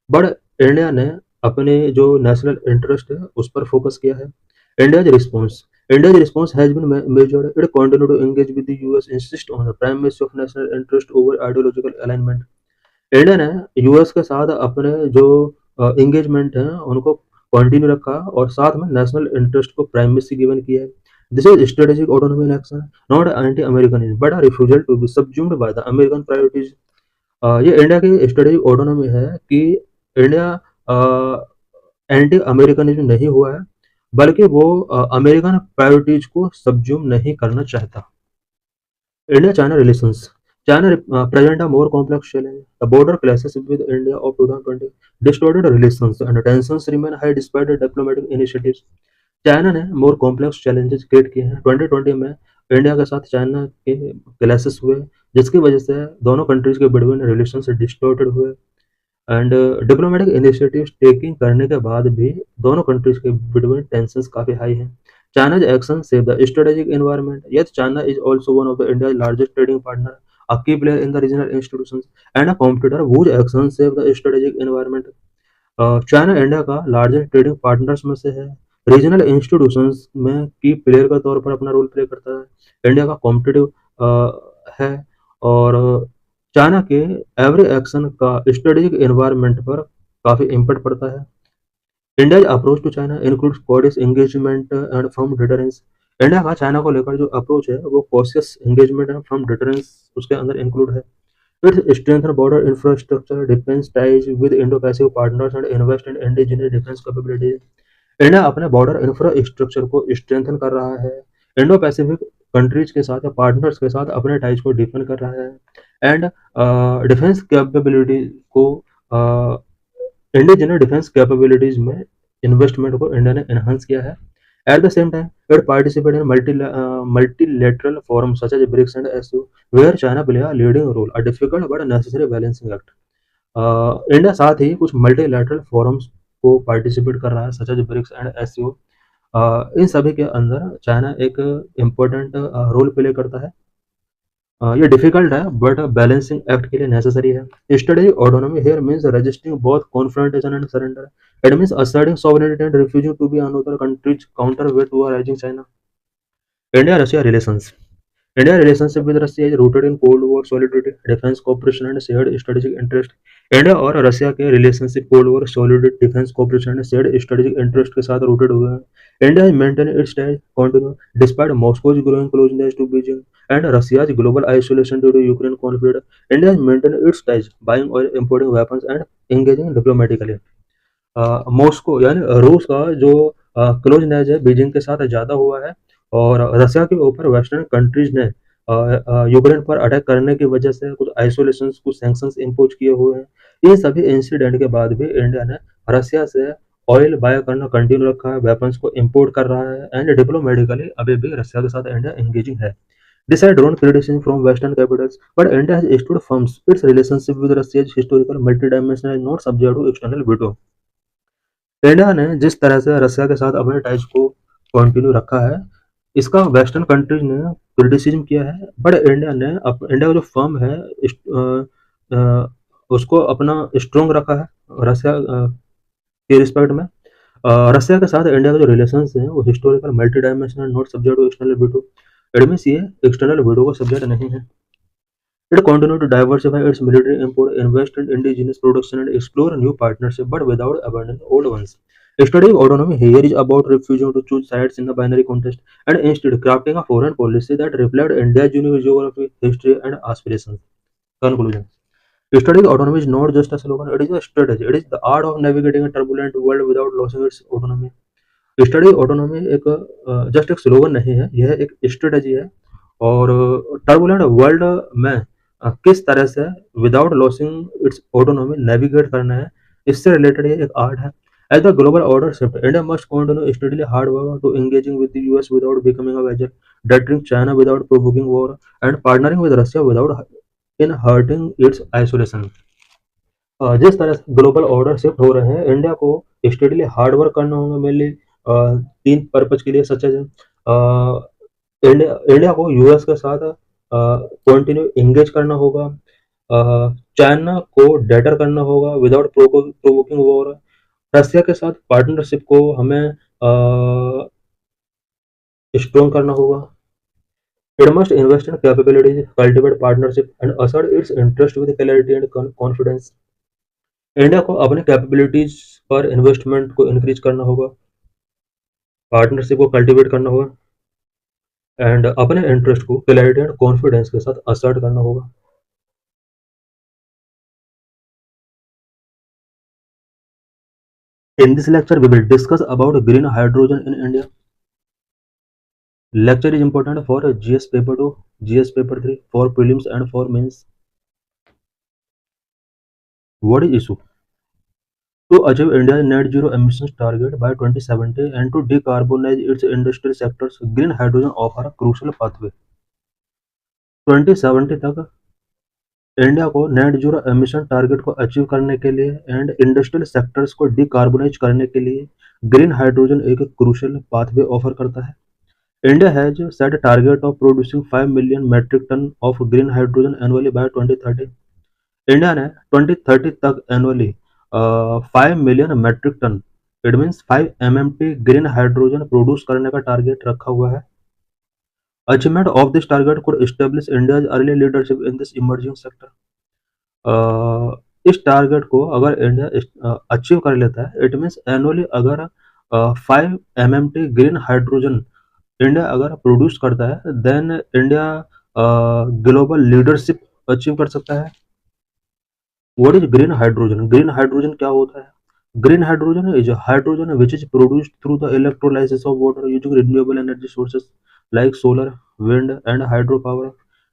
but India ने अपने जो नेशनल इंटरेस्ट है उस पर फोकस किया है। India's response has been measured. It continued to engage with the US, insist on the primacy of national interest over ideological alignment. India ने यूएस के साथ अपने जो एंगेजमेंट है उनको कंटिन्यू रखा और साथ में नेशनल इंटरेस्ट को प्राइमेसी गिवन किया है। This is strategic autonomy in action, not anti Americanism but a refusal to be subsumed by the American priorities. ये इंडिया की स्ट्रेटेजिक ऑटोनॉमी है कि इंडिया एंटी अमेरिकनिज्म नहीं हुआ है, बल्कि वो अमेरिकन प्रायोरिटीज को सबज्यूम नहीं करना चाहता। India China relations. China present a more complex challenge. The border clashes with India of 2020 distorted relations and tensions remain high despite the diplomatic initiatives. China ने मोर कॉम्प्लेक्स चैलेंजेस क्रिएट किए हैं। 2020 में India के साथ China के clashes हुए, जिसकी वजह से दोनों कंट्रीज के बिटवीन रिलेशंस डिस्टॉर्टेड हुए एंड डिप्लोमेटिक इनिशिएटिव्स टेकिंग करने के बाद भी दोनों कंट्रीज के बिटवीन टेंशंस काफी हाई हैं। China's actions save the strategic environment, yet China is also one of the India's largest trading partner, a key player in the regional institutions, and a competitor whose actions save the strategic environment. China India का largest trading partners में से है, regional institutions में की player का तौर पर अपना रोल प्ले करता है, इंडिया का कॉम्पिटिटिव है और चाइना के एवरी एक्शन का स्ट्रेटेजिक एनवायरनमेंट पर काफ़ी इम्पैक्ट पड़ता है। India's approach to China includes cautious engagement and firm deterrence. India का चाइना को लेकर जो अप्रोच है वो cautious engagement and firm deterrence उसके अंदर इंक्लूड है। It's strengthen border infrastructure, defence ties with Indo Pacific partners and invest in indigenous defence capabilities. India अपने बॉर्डर इंफ्रास्ट्रक्चर को स्ट्रेंथन कर रहा है, इंडो पैसिफिक कंट्रीज के साथ या पार्टनर्स के साथ अपने टाइज को डीपन कर रहा है एंड डिफेंस कैपेबिलिटी को इंडिजिनस डिफेंस कैपेबिलिटीज में इन्वेस्टमेंट को इंडिया ने एनहांस किया है। At the same time it participate in multilateral forums such as BRICS and SCO, where China play a leading role, a difficult but necessary balancing act. India साथ ही कुछ multilateral forums को participate कर रहा है such as BRICS and SCO. इन सभी के अंदर चाइना एक इम्पोर्टेंट रोल प्ले करता है। ये डिफिकल्ट है बट बैलेंसिंग एक्ट के लिए नेसेसरी है। Strategic autonomy here means resisting both confrontation and surrender. It means asserting sovereignty and refusing to be another country's counterweight to a rising China. India-Russia relations. India relationship with Russia is rooted in Cold War solidarity, defense cooperation and shared strategic interest. India और Russia के relationship cold war, solid defence cooperation and shared strategic interest के साथ rooted हुए हैं। India has maintained its ties continue despite Moscow's growing closeness to Beijing and Russia's global isolation due to Ukraine conflict. India has maintained its ties, buying oil, importing weapons and engaging diplomatically. Moscow यानी रूस का जो closeness है Beijing के साथ ज़्यादा हुआ है और रशिया के ऊपर वेस्टर्न कंट्रीज ने यूक्रेन पर अटैक करने की वजह से कुछ आइसोलेशन, कुछ सैंक्शंस इम्पोज किए हुए हैं। ये सभी इंसिडेंट के बाद भी इंडिया ने रशिया से ऑयल बाय करना कंटिन्यू रखा है, वेपन्स को इम्पोर्ट कर रहा है एंड डिप्लोमेटिकली अभी भी रशिया के साथ इंडिया एंगेजिंग है। This had drawn criticism from Western capitals, but India has stood firm. Its relationship with Russia's historical multidimensional is not subject to external veto. India ने जिस तरह से रशिया के साथ अपने टाइज को कंटिन्यू रखा है, इसका वेस्टर्न कंट्रीज ने क्रिटिसिज्म किया है, बट इंडिया का जो फर्म है उसको अपना स्ट्रोंग रखा है रशिया के रिस्पेक्ट में। रशिया के साथ इंडिया के जो रिलेशंस हैं वो historical multi dimensional, not subject to external veto. It means ये एक्सटर्नल वीटो का सब्जेक्ट नहीं है। It continued to diversify its military import, invest in indigenous production, and explore new partnerships, but without abandoning old ones. Studying autonomy here is about refusing to choose sides in the binary contest and instead crafting a foreign policy that reflects India's unique geography, history, and aspirations. Conclusion. Studying autonomy is not just a slogan, it is a strategy. It is the art of navigating a turbulent world without losing its autonomy. Study autonomy एक just एक slogan नहीं है, यह एक strategy है और turbulent world में किस तरह से without losing its autonomy navigate करना है, इससे रिलेटेड ये एक आर्ट है। As the global order shift, India must continue steadily hard work to engaging with the US without becoming a vassal, deterring China without provoking war and partnering with Russia without in hurting its isolation. जिस तरह से global order shift हो रहे हैं, India को steadily hard work करना होगा mainly तीन पर्पज के लिए, सच है इंडिया को यूएस के साथ कंटिन्यू एंगेज करना होगा, चाइना को डेटर करना होगा विदाउट प्रोवोकिंग वॉर, रशिया के साथ पार्टनरशिप को हमें स्ट्रॉन्ग करना होगा। It must invest in capabilities, cultivate partnership, and assert its interest with clarity and confidence. India को अपने कैपेबिलिटीज पर इन्वेस्टमेंट को इंक्रीज करना होगा, पार्टनरशिप को कल्टीवेट करना होगा एंड अपने इंटरेस्ट को क्लैरिटी एंड कॉन्फिडेंस के साथ असर्ट करना होगा। In this lecture, we will discuss about green hydrogen in India. Lecture is important for GS paper 2, GS paper 3, for prelims and for mains. What is issue? To achieve India's net zero emissions target by 2070 and to decarbonize its industrial sectors, green hydrogen offer a crucial pathway. 2070 तक India को net zero emission target को achieve करने के लिए and industrial sectors को decarbonise करने के लिए ग्रीन हाइड्रोजन एक क्रूशियल पाथवे ऑफर करता है। India has set target of producing 5 million metric ton of green hydrogen annually by 2030। India ने 2030 तक annually 5 million metric ton, it means 5 MMT green hydrogen produce करने का टारगेट रखा हुआ है। Achievement of this target could establish India's early leadership in this emerging sector. इस target को अगर इंडिया अचीव कर लेता है, इट मीन्स एनुअली अगर 5 MMT ग्रीन हाइड्रोजन इंडिया अगर प्रोड्यूस करता है, then India global leadership achieve कर सकता है। What is green hydrogen? Green hydrogen क्या होता है? Green hydrogen is hydrogen which is produced through the electrolysis of water using renewable energy sources like solar, wind, and hydropower.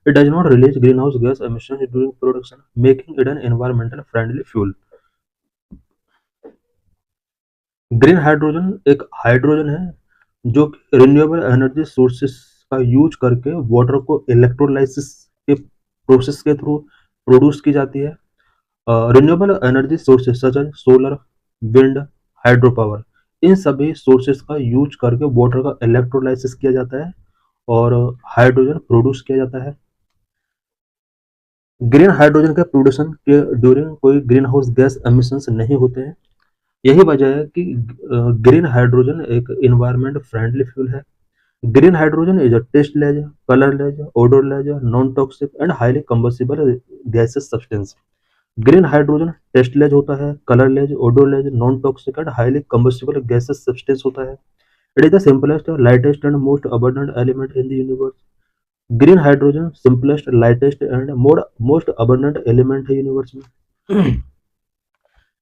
It does not release greenhouse gas emissions during production, making it an environmental friendly fuel. Green hydrogen एक hydrogen है जो renewable energy sources का use करके water को electrolysis के process के through produce की जाती है। Renewable energy sources such as solar, wind, hydro power, इन सभी सोर्सेस का यूज करके वाटर का इलेक्ट्रोलाइसिस किया जाता है और हाइड्रोजन प्रोड्यूस किया जाता है। ग्रीन हाइड्रोजन के प्रोडक्शन के ड्यूरिंग कोई ग्रीन हाउस गैस एमिशंस नहीं होते हैं। यही वजह है कि ग्रीन हाइड्रोजन एक इन्वायरमेंट फ्रेंडली फ्यूल है। Green hydrogen is a tasteless, colourless, odourless, non toxic and highly combustible gases substance. Green hydrogen tasteless होता है, colourless, odourless, non toxic and highly combustible gases substance होता है। It is the simplest, lightest, and most abundant element in the universe. Green hydrogen, simplest, lightest, and most abundant element है universe में।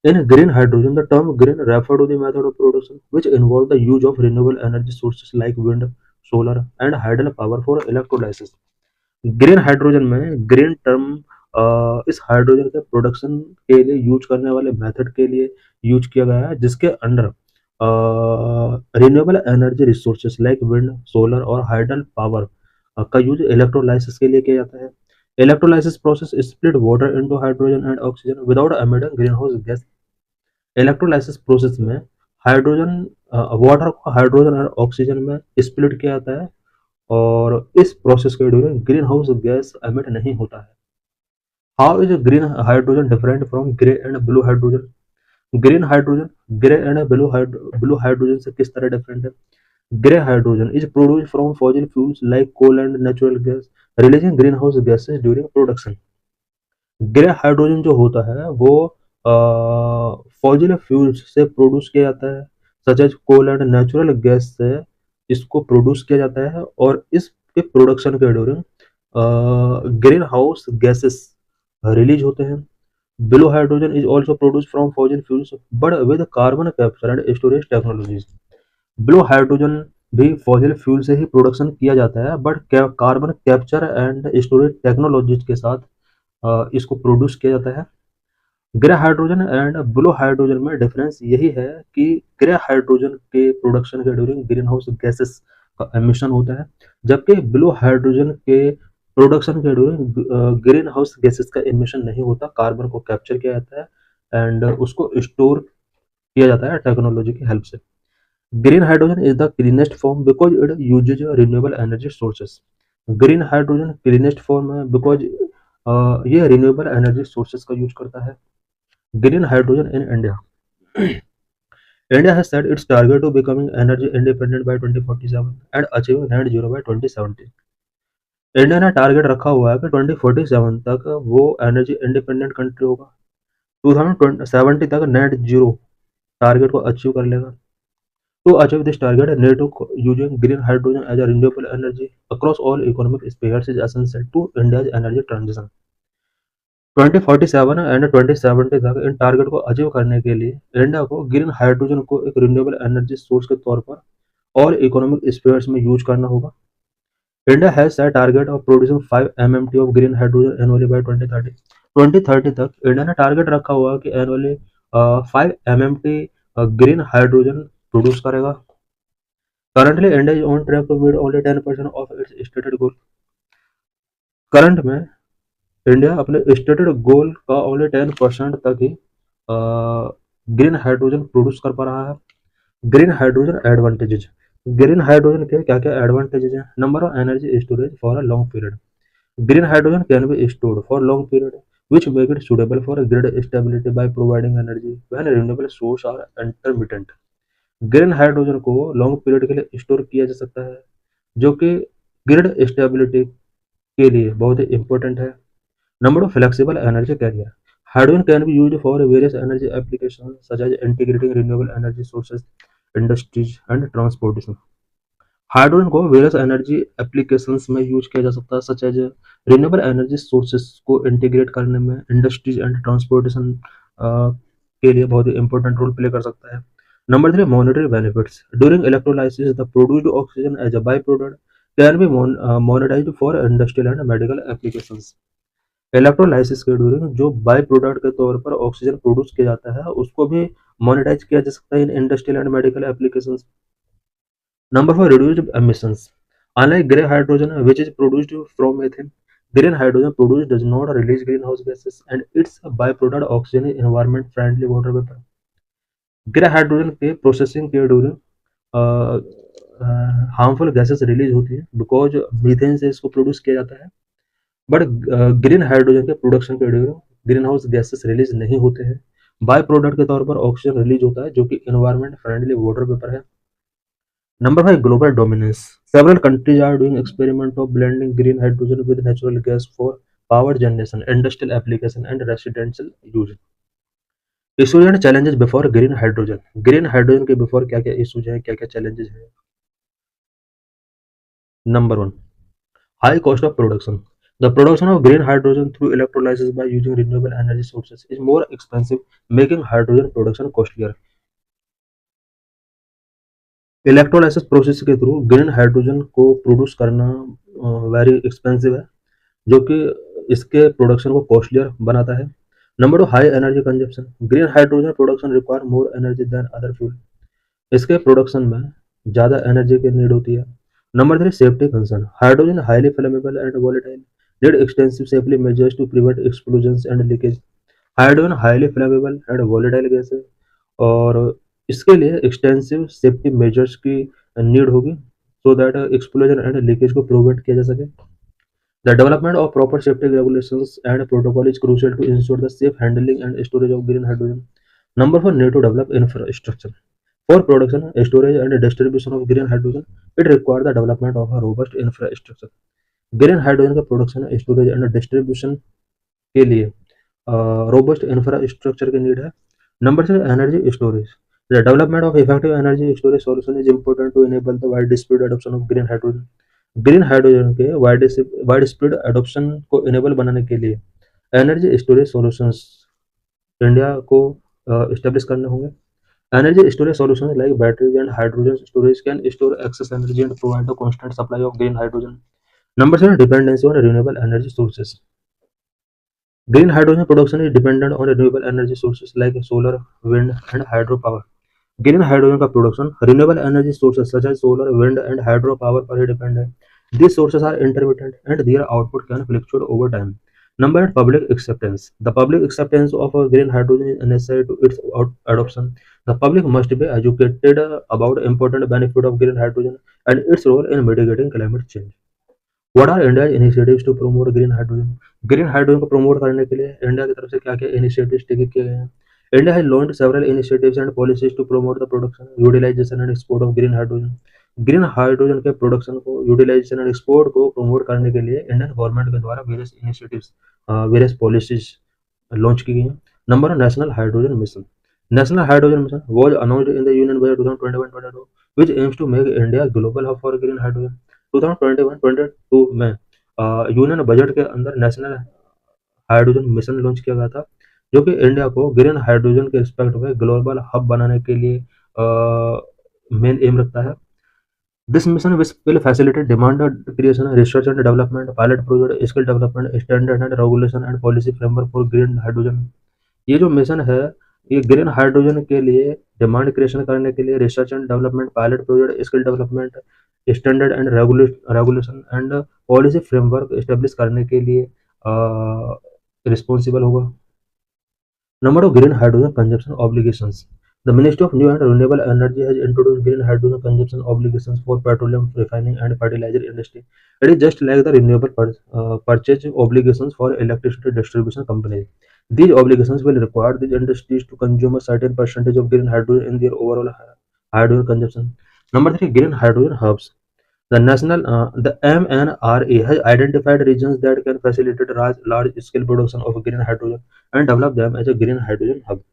In green hydrogen, the term green refer to the method of production which involve the use of renewable energy sources like wind, solar, and hydro power for electrolysis. Green hydrogen में green term इस hydrogen के production के लिए use करने वाले method के लिए use किया गया है, जिसके under renewable energy resources like wind, solar और हाइडल पावर का यूज इलेक्ट्रोलाइसिस के लिए किया जाता है। Electrolysis process split water into hydrogen and oxygen without emitting green house gas. Electrolysis process में हाइड्रोजन वाटर को हाइड्रोजन और ऑक्सीजन में स्प्लिट किया जाता है और इस प्रोसेस के दौरान ग्रीन हाउस गैस एमिट नहीं होता है। How is green hydrogen different from grey and blue hydrogen? Green hydrogen grey and blue hydrogen से किस तरह डिफरेंट है? Grey hydrogen is produced from fossil fuels like coal and natural gas releasing greenhouse gases during production. Grey hydrogen जो होता है वो fossil fuels से produce किया जाता है, such as coal and natural gas से इसको प्रोड्यूस किया जाता है और इसके प्रोडक्शन के during green house gases release होते हैं। Blue hydrogen is also produce from fossil fuels but with carbon capture and storage technologies. Blue hydrogen भी फॉसिल फ्यूल से ही प्रोडक्शन किया जाता है but carbon capture and storage technologies के साथ इसको प्रोड्यूस किया जाता है। Grey hydrogen and blue hydrogen में डिफरेंस यही है कि ग्रे हाइड्रोजन के प्रोडक्शन के ड्यूरिंग ग्रीन हाउस गैसेस का एमिशन होता है, जबकि ब्लू हाइड्रोजन के प्रोडक्शन के ड्यूरिंग ग्रीन हाउस गैसेस का एमिशन नहीं होता, कार्बन को कैप्चर किया जाता है एंड उसको स्टोर किया जाता है टेक्नोलॉजी की हेल्प से। Green hydrogen is the cleanest form because it uses renewable energy sources. Green hydrogen cleanest form है बिकॉज ये रिन्यूएबल एनर्जी सोर्सेस का यूज करता है। Green hydrogen in India. India has set its target to becoming energy independent by 2047 and achieving net zero by 2070. India ने target रखा हुआ है कि 2047 तक वो एनर्जी इंडिपेंडेंट कंट्री होगा, 2070 तक नेट जीरो टारगेट को अचीव कर लेगा। To achieve this target net using green hydrogen as a renewable energy across all economic spheres is essential to India's energy transition. 2047 and 2070 तक इन टारगेट को achieve करने के लिए इंडिया को green hydrogen को एक रिन्यूएबल एनर्जी सोर्स के तौर पर और इकोनॉमिक स्फीयर्स में यूज करना होगा। India has set target of producing 5 MMT of green hydrogen annually by 2030। 2030 तक इंडिया ने टारगेट रखा हुआ कि annually 5 MMT green hydrogen produce करेगा। Currently India is on track to meet only 10% of its stated goal. Current में India अपने stated goal का only 10% तक ही ग्रीन हाइड्रोजन प्रोड्यूस कर पा रहा है। Green hydrogen advantages. Green hydrogen के क्या क्या एडवांटेजेस हैं? Number of energy storage for a long period. Green hydrogen can be stored for long period which make it suitable for grid stability by providing energy when renewable sources are intermittent। Green hydrogen को long period के लिए store किया जा सकता है जो कि grid stability के लिए बहुत ही इंपॉर्टेंट है। Number of flexible energy carrier. Hydrogen can be used for various energy applications such as integrating renewable energy sources, industries and transportation. Hydrogen को वेरियस एनर्जी एप्लीकेशंस में यूज किया जा सकता है such as renewable energy sources को integrate करने में, industries and transportation के लिए बहुत ही इंपॉर्टेंट रोल प्ले कर सकता है। Number 3 monetary benefits. During electrolysis the produced oxygen as a by product can be monetised for industrial and medical applications. Electrolysis के ड्यूरिंग जो बाई प्रोडक्ट के तौर पर ऑक्सीजन प्रोड्यूस किया जाता है उसको भी मोनेटाइज किया जा सकता है in industrial and medical applications. Number 4 reduced emissions. Unlike grey hydrogen which is produced from methane, green hydrogen produced does not release greenhouse gases and its byproduct oxygen is environment friendly water vapor। Grey hydrogen के processing के during harmful gases release होती है because methane से इसको produce किया जाता है, but green hydrogen के प्रोडक्शन के during green house gases release नहीं होते हैं। बाय प्रोडक्ट के तौर पर ऑक्सीजन रिलीज होता है जो कि एनवायरमेंट फ्रेंडली वाटर वेपर है। Number 5 global dominance. Several countries are doing experiment of blending green hydrogen with natural gas for power generation, industrial application and residential use. Issues and challenges before green hydrogen. Green hydrogen के before क्या क्या issues हैं, क्या क्या challenges हैं? Number 1 high cost of production. The production of green hydrogen through electrolysis by using renewable energy sources is more expensive, making hydrogen production costlier. Electrolysis process के through green hydrogen को produce करना very expensive है जो कि इसके production को costlier बनाता है। Number 2 high energy consumption. Green hydrogen production require more energy than other fuel. इसके प्रोडक्शन में ज़्यादा एनर्जी की नीड होती है। Number 3, safety concern. Hydrogen highly flammable and volatile. Need extensive safety measures to prevent explosions and leakage. Hydrogen highly flammable and volatile gas है और इसके लिए एक्सटेंसिव सेफ्टी मेजर्स की नीड होगी so that explosion and leakage को prevent किया जा सके. The development of proper safety regulations and protocol is crucial to ensure the safe handling and storage of green hydrogen. Number 4, need to develop infrastructure. For production, storage and distribution of green hydrogen, it requires the development of a robust infrastructure. Green hydrogen का production, storage and distribution के लिए robust infrastructure की need है. Number 6, energy storage. The development of effective energy storage solution is important to enable the widespread adoption of green hydrogen. Green hydrogen के widespread adoption को enable बनाने के लिए energy storage solutions India को establish करने होंगे. Energy storage solutions like batteries and hydrogen storage can store excess energy and provide the constant supply of green hydrogen. Number 7, dependency on renewable energy sources. Green hydrogen production is dependent on renewable energy sources like solar, wind, and hydropower. Green hydrogen का production renewable energy sources such as solar, wind and hydro power पर ही depend है. These sources are intermittent and their output can fluctuate over time. Number 8, public acceptance. The public acceptance of green hydrogen is necessary to its adoption. The public must be educated about important benefit of green hydrogen and its role in mitigating climate change. What are India's initiatives to promote green hydrogen? Green hydrogen को promote करने के लिए India की तरफ से क्या क्या initiatives take किए गए हैं? India has launched several initiatives and policies to promote the production, utilization and export of green hydrogen. Green hydrogen के प्रोडक्शन को, यूटिलाइजेशन एंड एक्सपोर्ट को प्रमोट करने के लिए इंडियन गवर्नमेंट के द्वारा various initiatives, various policies launch की गई हैं. Number 1, national hydrogen mission. National hydrogen mission was announced in the Union Budget 2021-22, which aims to make India global hub for green hydrogen. 2021-22 में union budget के अंदर national hydrogen mission launch किया गया था, जो कि इंडिया को ग्रीन हाइड्रोजन के रिस्पेक्ट में ग्लोबल हब बनाने के लिए मेन एम रखता है. This mission will facilitate demand creation, research and development, pilot project, skill development, standard and regulation and policy framework for green hydrogen. ये जो मिशन है, ये ग्रीन हाइड्रोजन के लिए डिमांड क्रिएशन करने के लिए research and development, pilot project, skill development, standard and regulation and policy framework establish करने के लिए रिस्पॉन्सिबल होगा. Number of green hydrogen consumption obligations. The Ministry of New and Renewable Energy has introduced green hydrogen consumption obligations for petroleum refining and fertilizer industry. It is just like the renewable purchase obligations for electricity distribution companies. These obligations will require these industries to consume a certain percentage of green hydrogen in their overall hydrogen consumption. Number 3, green hydrogen hubs. The MNRA has identified regions that can facilitate large-scale production of green hydrogen and develop them as a green hydrogen hub.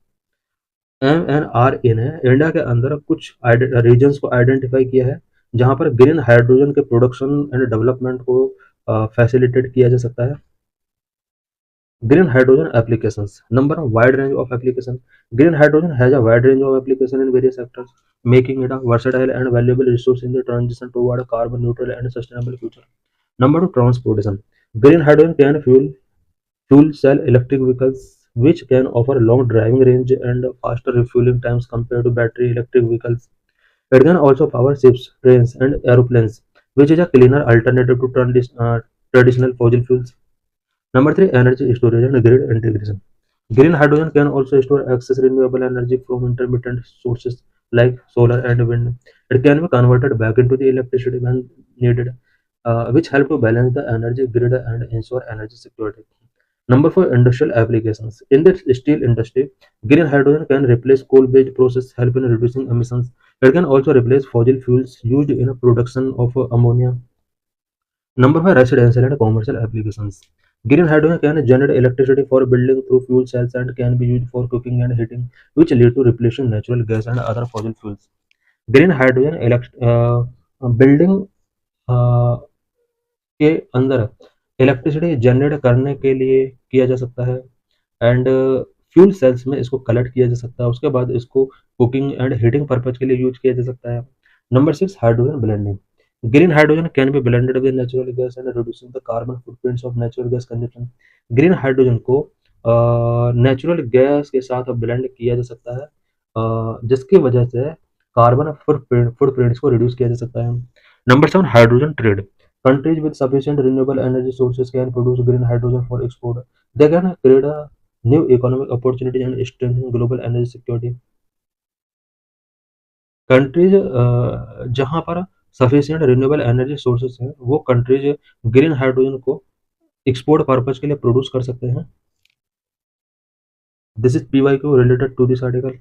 MNRA ने India के अंदर कुछ regions को identify किया है जहां पर green hydrogen के प्रोडक्शन एंड डेवलपमेंट को फैसिलिटेट किया जा सकता है. Green hydrogen applications. Number one, wide range of application. Green hydrogen has a wide range of application in various sectors, making it a versatile and valuable resource in the transition toward a carbon neutral and sustainable future. Number two, transportation. Green hydrogen can fuel cell electric vehicles, which can offer long driving range and faster refueling times compared to battery electric vehicles. It can also power ships, trains, and aeroplanes, which is a cleaner alternative to traditional fossil fuels. Number three, energy storage and grid integration. Green hydrogen can also store excess renewable energy from intermittent sources like solar and wind. It can be converted back into the electricity when needed, which help to balance the energy grid and ensure energy security. Number four, industrial applications. In the steel industry, green hydrogen can replace coal-based process, help in reducing emissions. It can also replace fossil fuels used in a production of ammonia. Number five, residential and commercial applications. Green hydrogen can generate electricity for building through fuel cells and can be used for cooking and heating, which lead to replacing natural gas and other fossil fuels. Green hydrogen building के अंदर electricity generate करने के लिए किया जा सकता है and fuel cells में इसको कलेक्ट किया जा सकता है. उसके बाद इसको कुकिंग एंड हीटिंग पर्पज के लिए यूज किया जा सकता है. Number six, hydrogen blending. Green hydrogen can be blended with natural gas and reducing the carbon footprints of natural gas consumption. Green hydrogen को नेचुरल गैस के साथ ब्लेंड किया जा सकता है, जिसकी वजह से कार्बन फुटप्रिंट्स को रिड्यूस किया जा सकता है. Number 7, hydrogen trade. Countries with sufficient renewable energy sources can produce green hydrogen for export. They can create a new economic opportunity and strengthen global energy security. Countries जहाँ पर sufficient renewable energy sources हैं वो countries green hydrogen को export purpose के लिए produce कर सकते हैं. This is P Y Q related to this article.